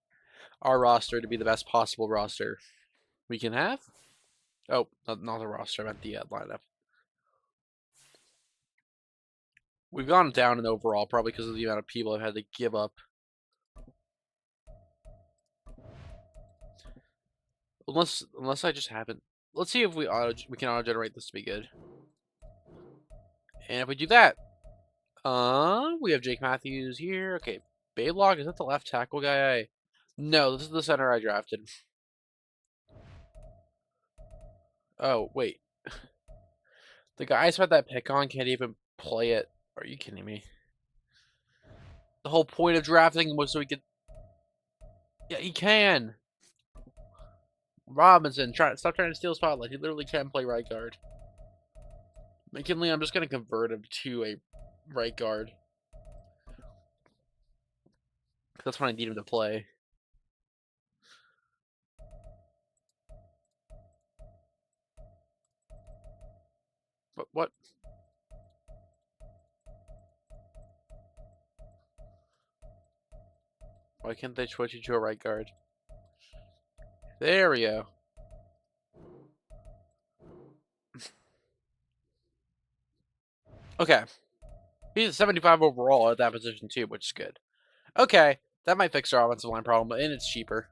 our roster to be the best possible roster we can have. Oh, not the roster, I meant the lineup. We've gone down in overall, probably because of the amount of people I've had to give up. Unless I just haven't. Let's see if we can auto-generate this to be good. And if we do that, we have Jake Matthews here. Okay, Baylock, is that the left tackle guy? No, this is the center I drafted. Oh, wait. The guy I spent that pick on can't even play it. Are you kidding me? The whole point of drafting was so he could... Yeah, he can! Robinson, stop trying to steal spotlight. He literally can play right guard. McKinley, I'm just going to convert him to a right guard. That's when I need him to play. But what? Why can't they switch you to a right guard? There we go. Okay. He's a 75 overall at that position too, which is good. Okay, that might fix our offensive line problem, and it's cheaper.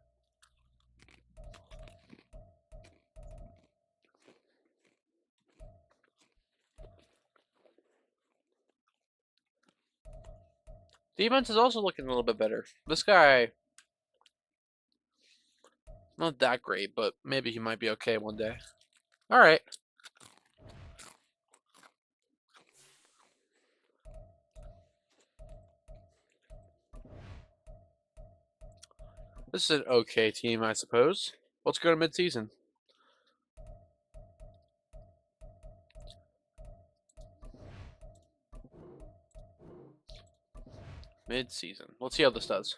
Defense is also looking a little bit better. This guy, not that great, but maybe he might be okay one day. All right. This is an okay team, I suppose. Let's go to mid-season. Mid-season. Let's see how this does.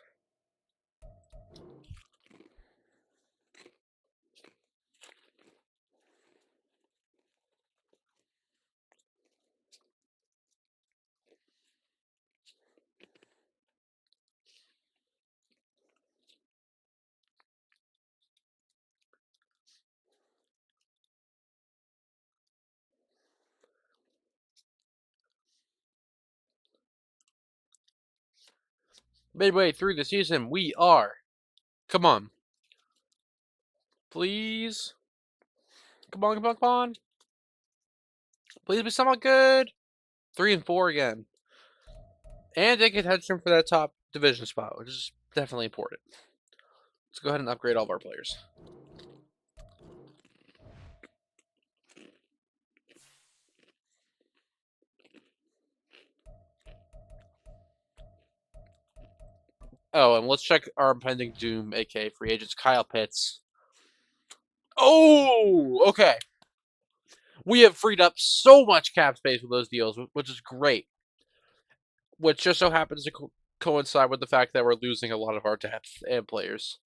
Midway through the season, we are. Come on. Please. Come on, come on, come on. Please be somewhat good. 3-4 again. And take attention for that top division spot, which is definitely important. Let's go ahead and upgrade all of our players. Oh, and let's check our impending doom, aka free agents. Kyle Pitts. Oh, okay. We have freed up so much cap space with those deals, which is great. Which just so happens to coincide with the fact that we're losing a lot of our depth and players.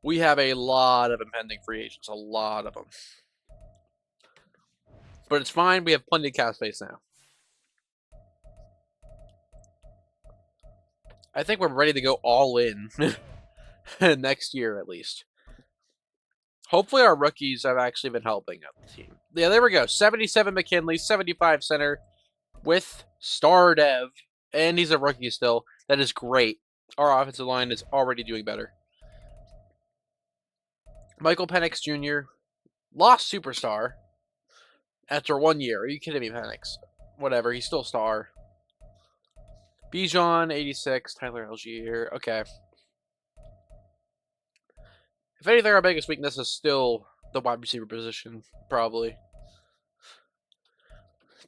We have a lot of impending free agents, a lot of them. But it's fine, we have plenty of cap space now. I think we're ready to go all in next year at least. Hopefully our rookies have actually been helping out the team. Yeah, there we go. 77 McKinley, 75 center with star dev. And he's a rookie still. That is great. Our offensive line is already doing better. Michael Penix Jr. lost superstar after 1 year. Are you kidding me, Penix? Whatever, he's still a star. Bijan, 86. Tyler Algier. Okay. If anything, our biggest weakness is still the wide receiver position, probably.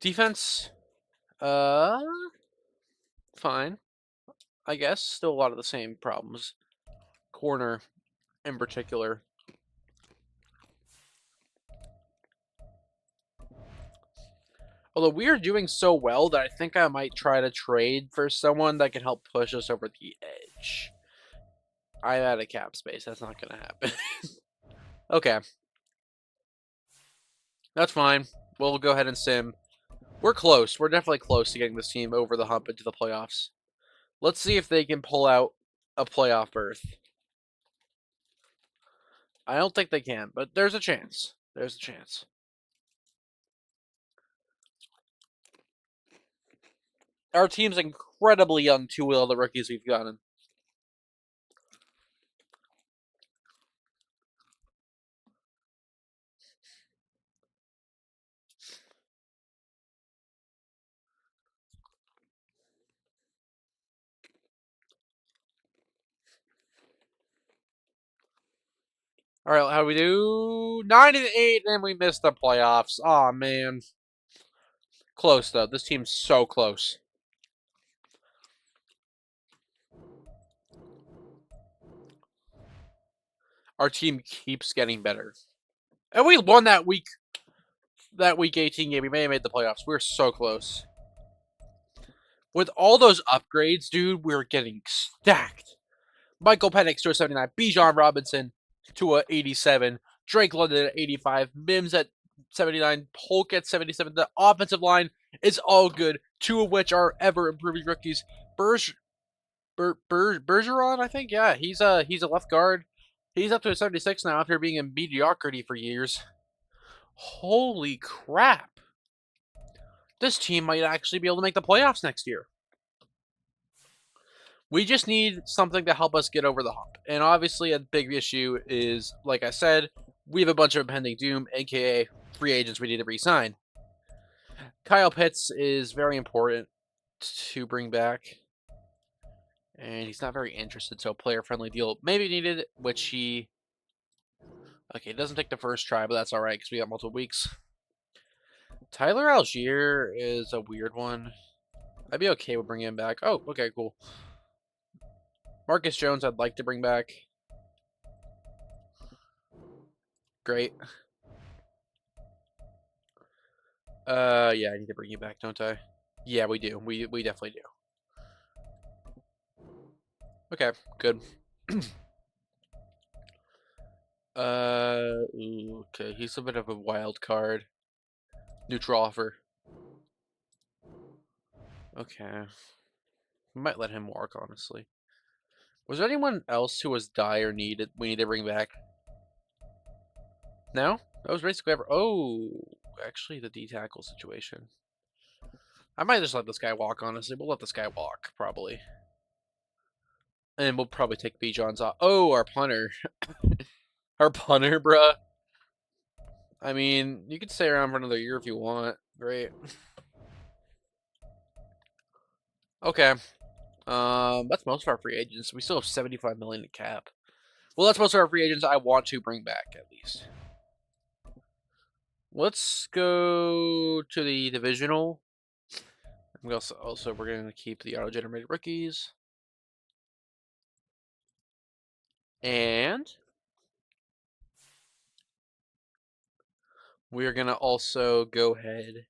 Defense, fine. I guess. Still a lot of the same problems. Corner, in particular. Although we are doing so well that I think I might try to trade for someone that can help push us over the edge. I'm out of cap space. That's not going to happen. Okay. That's fine. We'll go ahead and sim. We're close. We're definitely close to getting this team over the hump into the playoffs. Let's see if they can pull out a playoff berth. I don't think they can, but there's a chance. There's a chance. Our team's incredibly young, too, with all the rookies we've gotten. All right, how do we do? 9-8, and we missed the playoffs. Aw, man. Close, though. This team's so close. Our team keeps getting better. And we won that week 18 game. We may have made the playoffs. We're so close. With all those upgrades, dude, we're getting stacked. Michael Penix to a 79. Bijan Robinson to a 87. Drake London at 85. Mims at 79. Polk at 77. The offensive line is all good, two of which are ever-improving rookies. Bergeron, I think? Yeah, he's a left guard. He's up to a 76 now after being in mediocrity for years. Holy crap. This team might actually be able to make the playoffs next year. We just need something to help us get over the hump. And obviously a big issue is, like I said, we have a bunch of impending doom, aka free agents we need to re-sign. Kyle Pitts is very important to bring back. And he's not very interested, so a player-friendly deal maybe needed, which he... Okay, it doesn't take the first try, but that's alright, because we got multiple weeks. Tyler Algier is a weird one. I'd be okay with bringing him back. Oh, okay, cool. Marcus Jones, I'd like to bring back. Great. Yeah, I need to bring you back, don't I? Yeah, we do. We definitely do. Okay, good. Okay, he's a bit of a wild card. Neutral offer. Okay. We might let him walk, honestly. Was there anyone else who was dire needed we need to bring back? No? That was basically ever. Oh, actually, the D tackle situation. I might just let this guy walk, honestly. We'll let this guy walk, probably. And we'll probably take Bijan's off. Oh, our punter. Our punter, bruh. I mean, you could stay around for another year if you want. Great. Okay. That's most of our free agents. We still have 75 million to cap. Well, that's most of our free agents I want to bring back, at least. Let's go to the divisional. Also, we're going to keep the auto-generated rookies. And we're going to also go ahead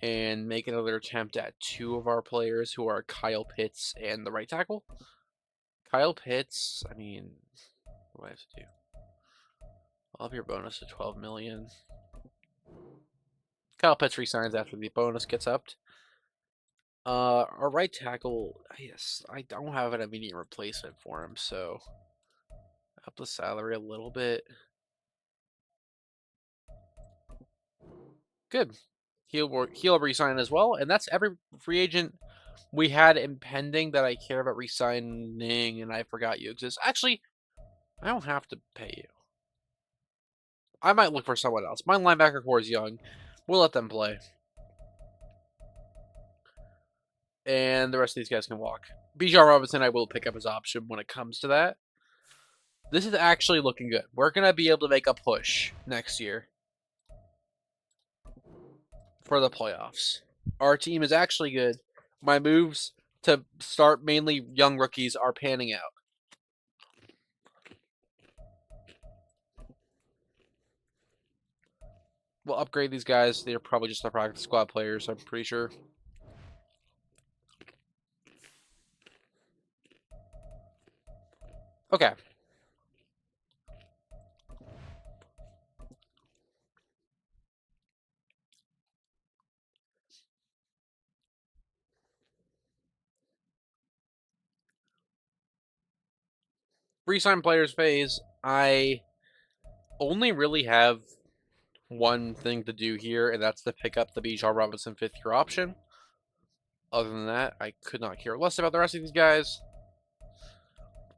and make another attempt at 2 of our players who are Kyle Pitts and the right tackle. Kyle Pitts, I mean, what do I have to do? I'll have your bonus to 12 million. Kyle Pitts resigns after the bonus gets upped. Our right tackle, yes, I don't have an immediate replacement for him, so up the salary a little bit. Good. He'll resign as well, and that's every free agent we had impending that I care about resigning, and I forgot you exist. Actually, I don't have to pay you. I might look for someone else. My linebacker core is young. We'll let them play. And the rest of these guys can walk. Bijan Robinson, I will pick up his option when it comes to that. This is actually looking good. We're going to be able to make a push next year for the playoffs. Our team is actually good. My moves to start mainly young rookies are panning out. We'll upgrade these guys. They're probably just our practice squad players, I'm pretty sure. Okay. Resign players phase. I only really have one thing to do here, and that's to pick up the Bijan Robinson 5th-year option. Other than that, I could not care less about the rest of these guys.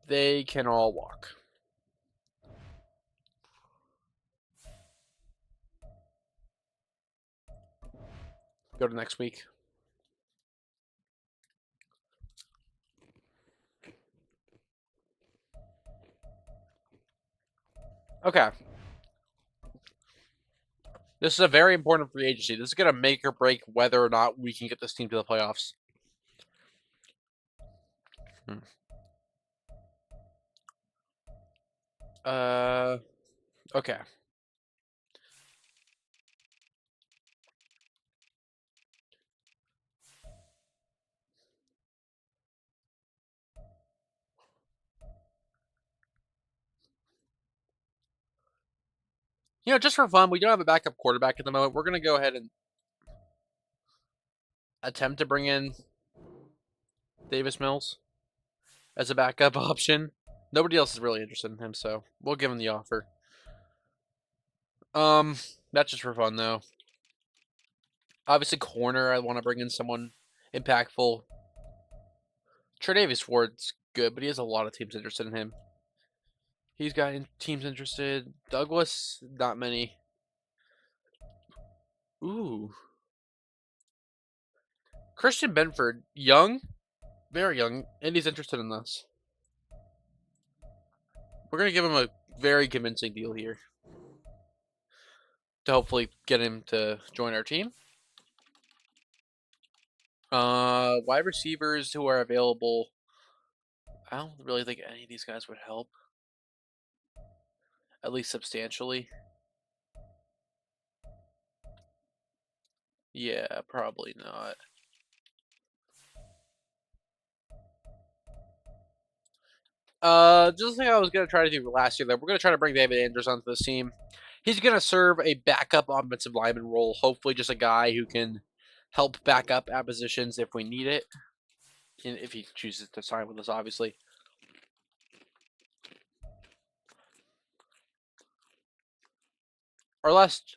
They can all walk. Go to next week. Okay. This is a very important free agency. This is going to make or break whether or not we can get this team to the playoffs. Okay. You know, just for fun, we don't have a backup quarterback at the moment. We're going to go ahead and attempt to bring in Davis Mills as a backup option. Nobody else is really interested in him, so we'll give him the offer. That's just for fun, though. Obviously, corner, I want to bring in someone impactful. Tre'Davious Ward's good, but he has a lot of teams interested in him. He's got teams interested. Douglas, not many. Ooh. Christian Benford, young, very young, and he's interested in this. We're going to give him a very convincing deal here to hopefully get him to join our team. Wide receivers who are available. I don't really think any of these guys would help. At least substantially. Yeah, probably not. Just like I was gonna try to do last year, though, we're gonna try to bring David Andrews onto this team. He's gonna serve a backup offensive lineman role. Hopefully, just a guy who can help back up at positions if we need it, and if he chooses to sign with us, obviously. Our last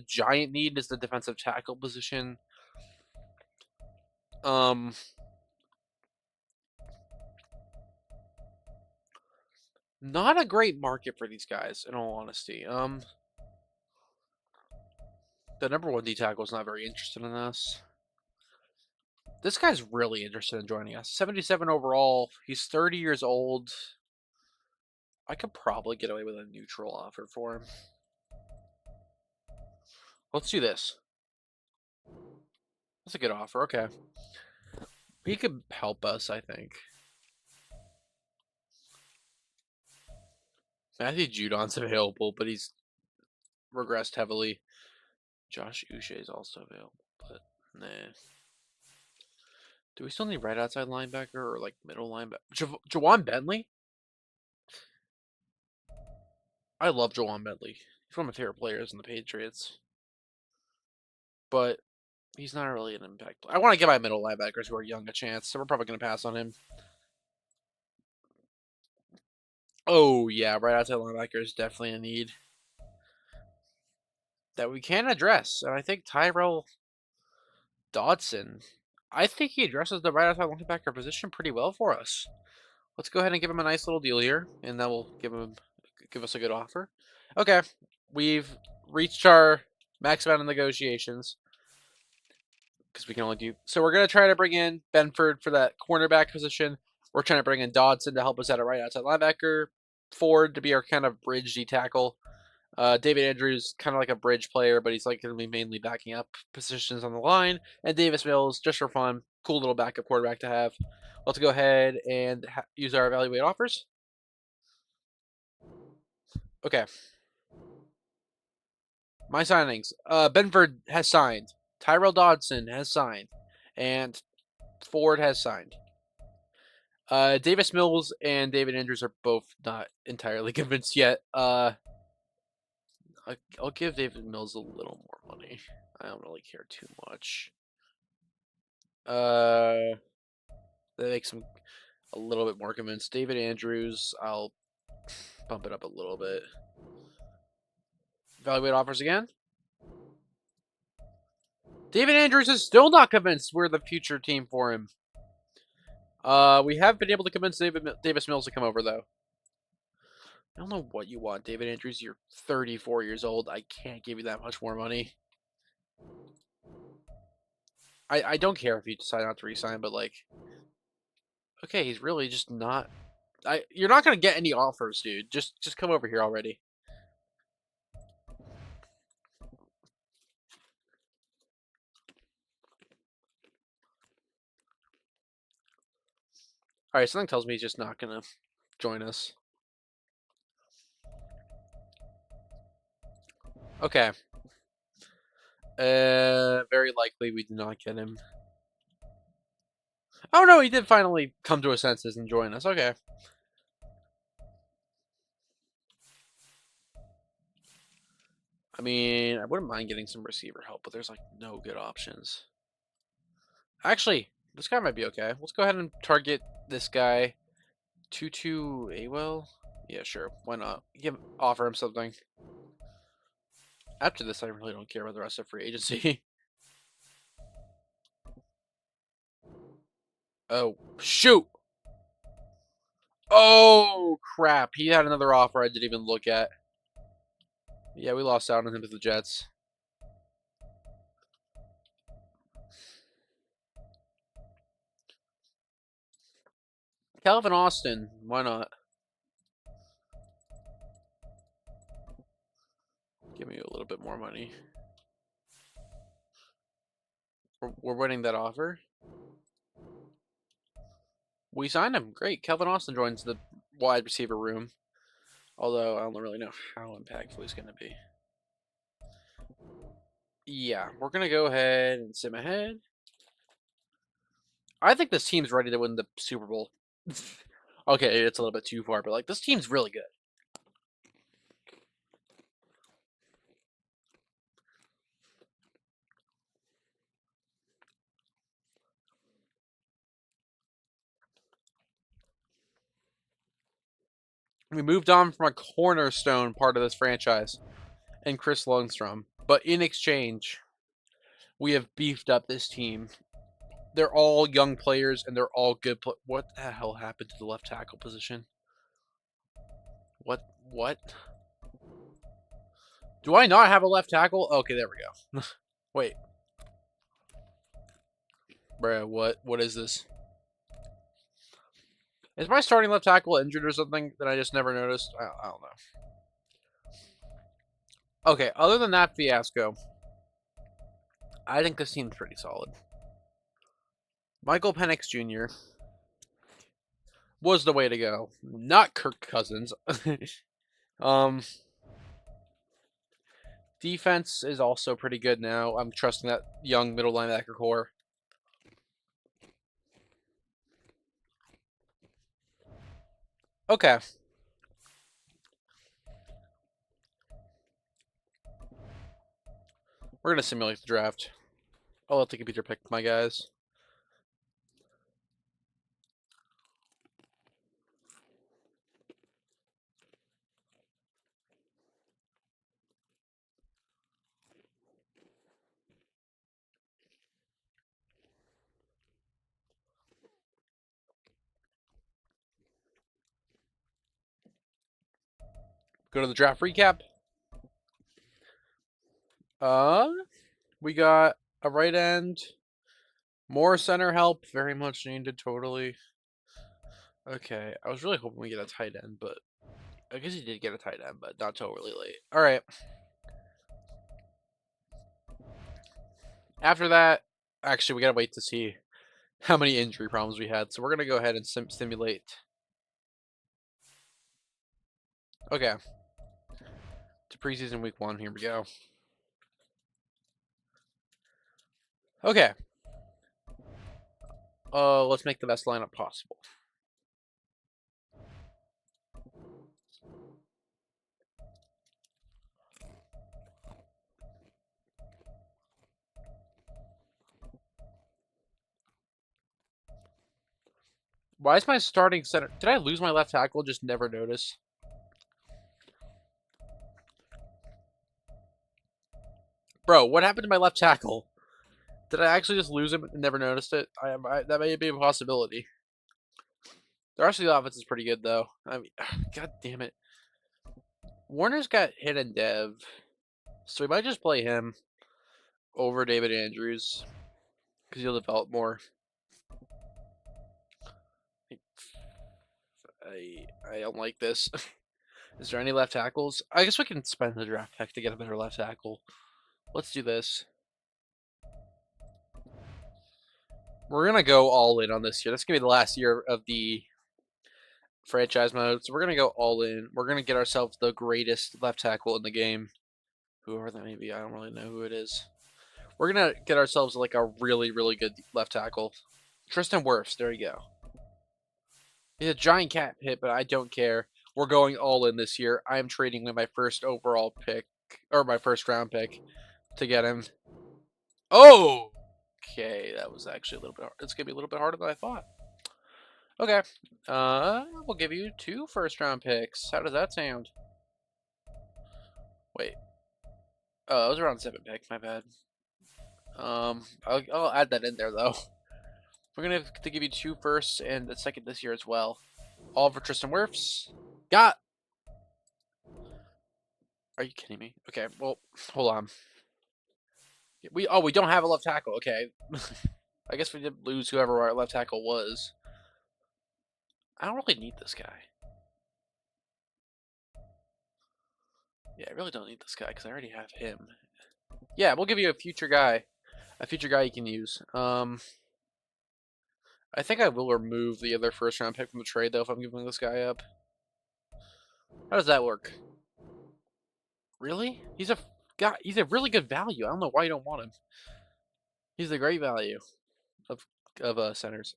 giant need is the defensive tackle position. Not a great market for these guys, in all honesty. The number 1 D tackle is not very interested in us. This guy's really interested in joining us. 77 overall. He's 30 years old. I could probably get away with a neutral offer for him. Let's do this. That's a good offer. Okay. He could help us, I think. Matthew Judon's available, but he's regressed heavily. Josh Uche is also available, but nah. Do we still need right outside linebacker or like middle linebacker? Jawan Bentley? I love Jawan Bentley. He's one of my favorite players in the Patriots. But he's not really an impact. I want to give my middle linebackers who are young a chance, so we're probably going to pass on him. Oh, yeah, right outside linebacker is definitely a need that we can address. And I think Tyrell Dodson, I think he addresses the right outside linebacker position pretty well for us. Let's go ahead and give him a nice little deal here, and that will give us a good offer. Okay, we've reached our max amount of negotiations because we can only do. So we're gonna try to bring in Benford for that cornerback position. We're trying to bring in Dodson to help us out at right outside linebacker. Ford to be our kind of bridge D tackle. David Andrews, kind of like a bridge player, but he's like going to be mainly backing up positions on the line. And Davis Mills, just for fun, cool little backup quarterback to have. Let's go ahead and use our evaluate offers. Okay. My signings. Benford has signed. Tyrell Dodson has signed. And Ford has signed. Davis Mills and David Andrews are both not entirely convinced yet. I'll give David Mills a little more money. I don't really care too much. That makes him a little bit more convinced. David Andrews, I'll bump it up a little bit. Evaluate offers again. David Andrews is still not convinced we're the future team for him. We have been able to convince Davis Mills to come over, though. I don't know what you want, David Andrews. You're 34 years old. I can't give you that much more money. I don't care if you decide not to resign, but like, okay, he's really just not. You're not gonna get any offers, dude. Just come over here already. All right, something tells me he's just not gonna join us. Okay. Very likely we do not get him. Oh no, he did finally come to his senses and join us. Okay. I mean, I wouldn't mind getting some receiver help, but there's like no good options. Actually, this guy might be okay. Let's go ahead and target this guy. Tutu Awell? Yeah, sure. Why not? Offer him something. After this, I really don't care about the rest of free agency. Oh, shoot! Oh, crap. He had another offer I didn't even look at. Yeah, we lost out on him to the Jets. Calvin Austin, why not? Give me a little bit more money. We're winning that offer. We signed him. Great. Kelvin Austin joins the wide receiver room. Although I don't really know how impactful he's going to be. Yeah, we're going to go ahead and sim ahead. I think this team's ready to win the Super Bowl. Okay, it's a little bit too far, but like this team's really good. We moved on from a cornerstone part of this franchise and Chris Lundstrom, but in exchange, we have beefed up this team. They're all young players and they're all good. What the hell happened to the left tackle position? What? Do I not have a left tackle? Okay, there we go. Wait. Bruh, what is this? Is my starting left tackle injured or something that I just never noticed? I don't know. Okay, other than that fiasco, I think this team's pretty solid. Michael Penix Jr. was the way to go. Not Kirk Cousins. Defense is also pretty good now. I'm trusting that young middle linebacker core. Okay. We're going to simulate the draft. I'll let the computer pick my guys. Go to the draft recap. We got a right end. More center help. Very much needed, totally. Okay, I was really hoping we get a tight end, but I guess he did get a tight end, but not till really late. All right. After that, actually, we gotta wait to see how many injury problems we had. So we're gonna go ahead and simulate. Okay. To preseason week 1. Here we go. Okay. Let's make the best lineup possible. Why is my starting center? Did I lose my left tackle? Just never noticed. Bro, what happened to my left tackle? Did I actually just lose him and never noticed it? That may be a possibility. The rest of the offense is pretty good, though. I mean, god damn it. Warner's got hit and dev, so we might just play him over David Andrews because he'll develop more. I don't like this. Is there any left tackles? I guess we can spend the draft pick to get a better left tackle. Let's do this. We're going to go all in on this year. This is going to be the last year of the franchise mode. So we're going to go all in. We're going to get ourselves the greatest left tackle in the game. Whoever that may be. I don't really know who it is. We're going to get ourselves like a really, really good left tackle. Tristan Wirfs. There you go. He's a giant cat hit, but I don't care. We're going all in this year. I am trading with my first overall pick, or my first round pick, to get him. Oh! Okay, that was actually a little bit hard. It's going to be a little bit harder than I thought. Okay. We'll give you 2 first-round picks. How does that sound? Wait. Oh, it was around 7 picks. My bad. I'll add that in there, though. We're going to have to give you 2 firsts and a second this year as well. All for Tristan Wirfs. Got. Are you kidding me? Okay, well, hold on. We don't have a left tackle. Okay. I guess we did lose whoever our left tackle was. I don't really need this guy. Yeah, I really don't need this guy because I already have him. Yeah, we'll give you a future guy. A future guy you can use. I think I will remove the other first round pick from the trade though if I'm giving this guy up. How does that work? Really? He's a really good value. I don't know why you don't want him. He's a great value of centers.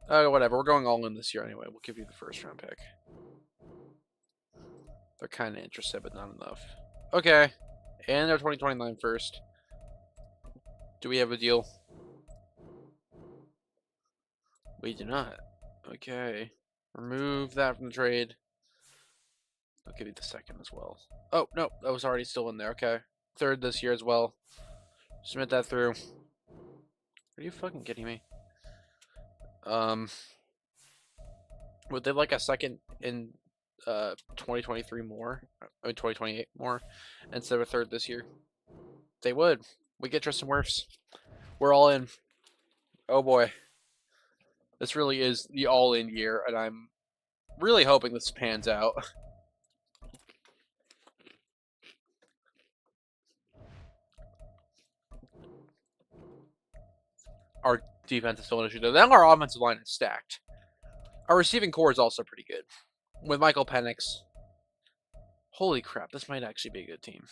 Whatever. We're going all in this year anyway. We'll give you the first round pick. They're kind of interested, but not enough. Okay. And they're 2029 first. Do we have a deal? We do not. Okay. Remove that from the trade. I'll give you the second as well. Oh, no. That was already still in there. Okay. Third this year as well. Submit that through. Are you fucking kidding me? Would they like a second in 2023 more? I mean 2028 more instead of a third this year? They would. We get Tristan Wirfs. We're all in. Oh boy. This really is the all-in year, and I'm really hoping this pans out. Our defense is still an issue, though. Now our offensive line is stacked. Our receiving core is also pretty good. With Michael Penix. Holy crap, this might actually be a good team.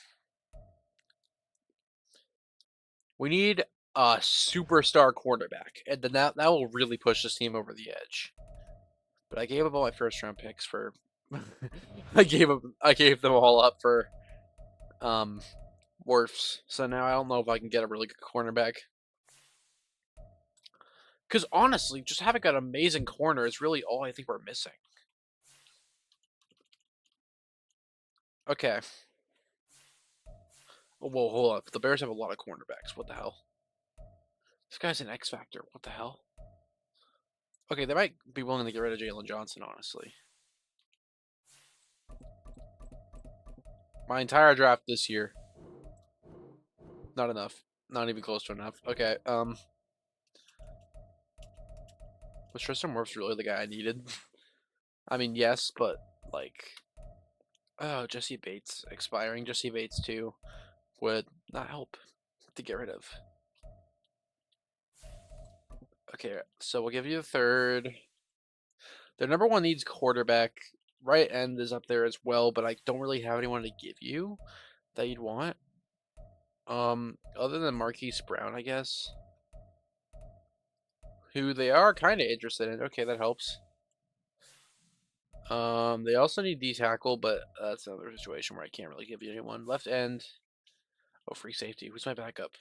We need a superstar quarterback, and then that will really push this team over the edge. But I gave up all my first round picks for I gave them all up for Wirfs. So now I don't know if I can get a really good cornerback. Because honestly, just having an amazing corner is really all I think we're missing. Okay. Whoa, hold up. The Bears have a lot of cornerbacks. What the hell? This guy's an X Factor. What the hell? Okay, they might be willing to get rid of Jalen Johnson, honestly. My entire draft this year. Not enough. Not even close to enough. Okay, was Tristan Wirfs really the guy I needed? I mean, yes, but, like... Oh, Jesse Bates expiring. Jesse Bates, too, would not help to get rid of. Okay, so we'll give you a third. Their number one needs quarterback. Right end is up there as well, but I don't really have anyone to give you that you'd want. Other than Marquise Brown, I guess. Who they are kind of interested in. Okay, that helps. They also need D-tackle, but that's another situation where I can't really give you anyone. Left end. Oh, free safety. Who's my backup?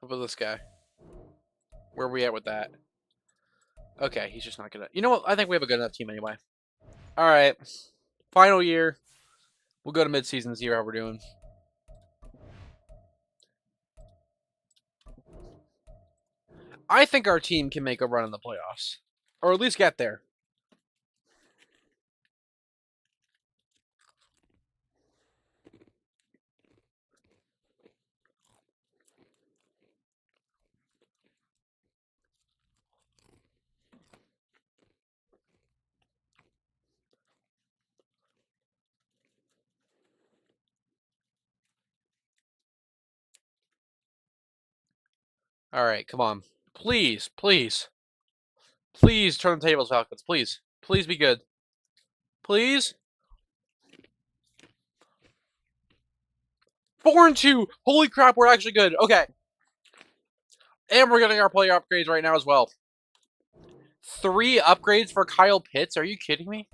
How about this guy? Where are we at with that? Okay, he's just not gonna... You know what? I think we have a good enough team anyway. Alright. Final year. We'll go to mid-season, see how we're doing. I think our team can make a run in the playoffs. Or at least get there. Alright, come on. Please, please. Please turn the tables, Falcons. Please. Please be good. Please. 4-2. Holy crap, we're actually good. Okay. And we're getting our player upgrades right now as well. 3 upgrades for Kyle Pitts? Are you kidding me?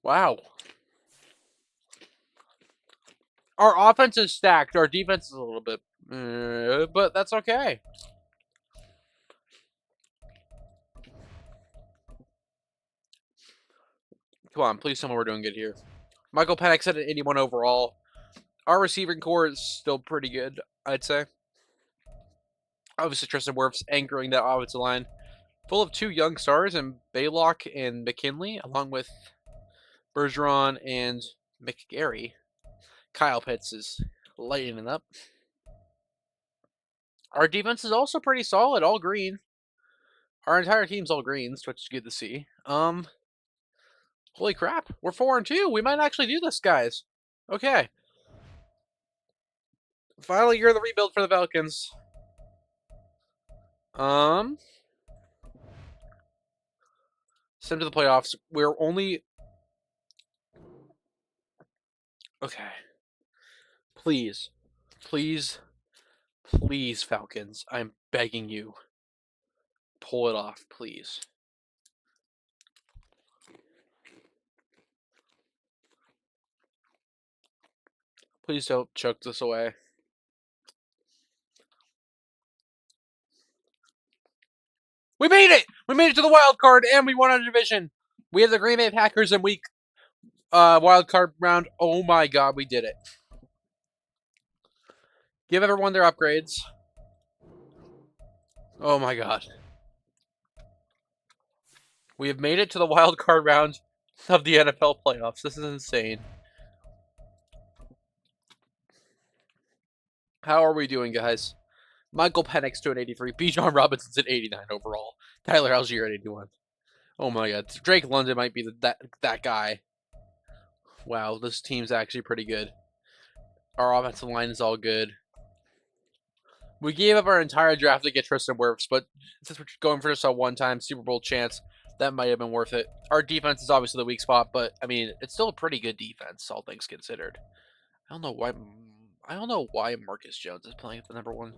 Wow. Our offense is stacked. Our defense is a little bit... but that's okay. Come on, please tell me we're doing good here. Michael Penix at an 81 overall. Our receiving core is still pretty good, I'd say. Obviously, Tristan Wirfs anchoring that offensive line. Full of 2 young stars in Baylock and McKinley, along with Bergeron and McGarry. Kyle Pitts is lighting it up. Our defense is also pretty solid, all green. Our entire team's all greens, which is good to see. Holy crap. We're 4-2. We might actually do this, guys. Okay. Final year of the rebuild for the Falcons. Send to the playoffs. We're only... Okay. Please. Please. Please, Falcons. I'm begging you. Pull it off, please. Please don't choke this away. We made it! We made it to the wild card, and we won our division. We have the Green Bay Packers in week wild card round. Oh my god, we did it. Give everyone their upgrades. Oh my god. We have made it to the wild card round of the NFL playoffs. This is insane. How are we doing, guys? Michael Penix to an 83. Bijan Robinson's at 89 overall. Tyler Algier at 81. Oh my god. Drake London might be that guy. Wow, this team's actually pretty good. Our offensive line is all good. We gave up our entire draft to get Tristan Wirfs, but since we're going for just a one-time Super Bowl chance, that might have been worth it. Our defense is obviously the weak spot, but I mean, it's still a pretty good defense, all things considered. I don't know why Marcus Jones is playing at the #1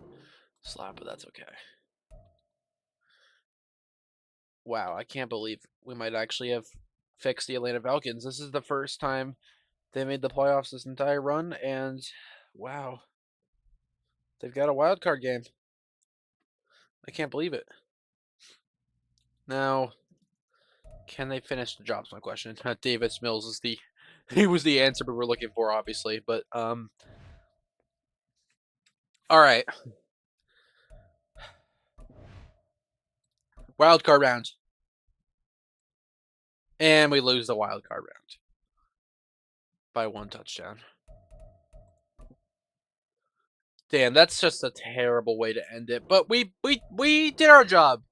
slot, but that's okay. Wow, I can't believe we might actually have fixed the Atlanta Falcons. This is the first time they made the playoffs this entire run, and wow, they've got a wild card game. I can't believe it. Now, can they finish the job? Is my question. Davis Mills is he was the answer we were looking for, obviously, but all right. Wild card round. And we lose the wild card round by 1 touchdown. Damn, that's just a terrible way to end it. But we did our job.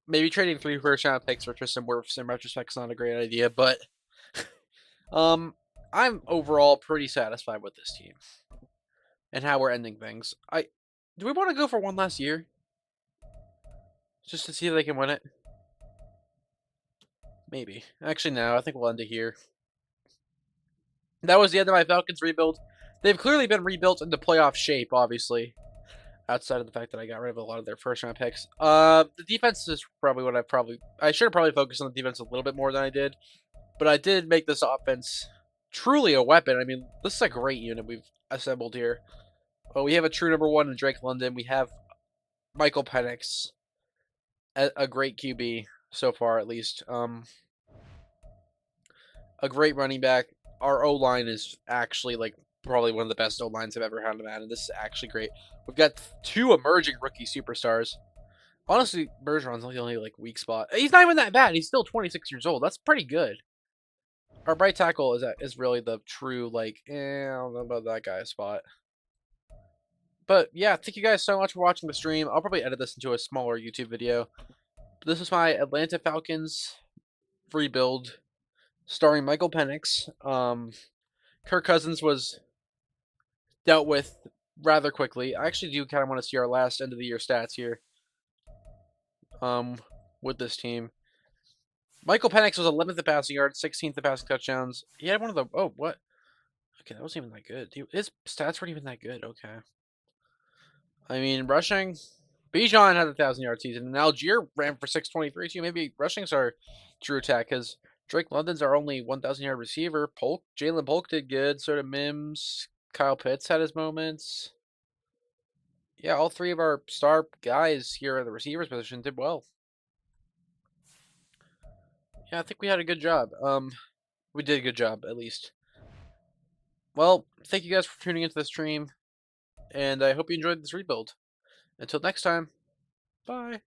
Maybe trading 3 first-round picks for Tristan Wirfs in retrospect is not a great idea, but I'm overall pretty satisfied with this team and how we're ending things. Do we want to go for one last year? Just to see if they can win it? Maybe. Actually, no. I think we'll end it here. That was the end of my Falcons rebuild. They've clearly been rebuilt into playoff shape, obviously. Outside of the fact that I got rid of a lot of their first-round picks. The defense is probably what I should have probably focused on the defense a little bit more than I did. But I did make this offense truly a weapon. I mean, this is a great unit we've assembled here. Well, we have a true #1 in Drake London. We have Michael Penix, a great QB so far, at least. A great running back. Our O-line is actually like probably one of the best O-lines I've ever had in Madden. This is actually great. We've got 2 emerging rookie superstars. Honestly, Bergeron's the only like weak spot. He's not even that bad. He's still 26 years old. That's pretty good. Our right tackle is really the true like, I don't know about that guy's spot. But yeah, thank you guys so much for watching the stream. I'll probably edit this into a smaller YouTube video. This is my Atlanta Falcons rebuild starring Michael Penix. Kirk Cousins was dealt with rather quickly. I actually do kind of want to see our last end of the year stats here. With this team. Michael Penix was 11th in passing yards, 16th in passing touchdowns. He had one of the what? Okay, that wasn't even that good. His stats weren't even that good. Okay. I mean, rushing. Bijan had a 1,000-yard season, and Algier ran for 623 too. Maybe rushing's our true attack because Drake London's our only 1,000-yard receiver. Jalen Polk did good. So did Mims. Kyle Pitts had his moments. Yeah, all 3 of our star guys here at the receivers position did well. Yeah, I think we had a good job. We did a good job, at least. Well, thank you guys for tuning into the stream, and I hope you enjoyed this rebuild. Until next time, bye.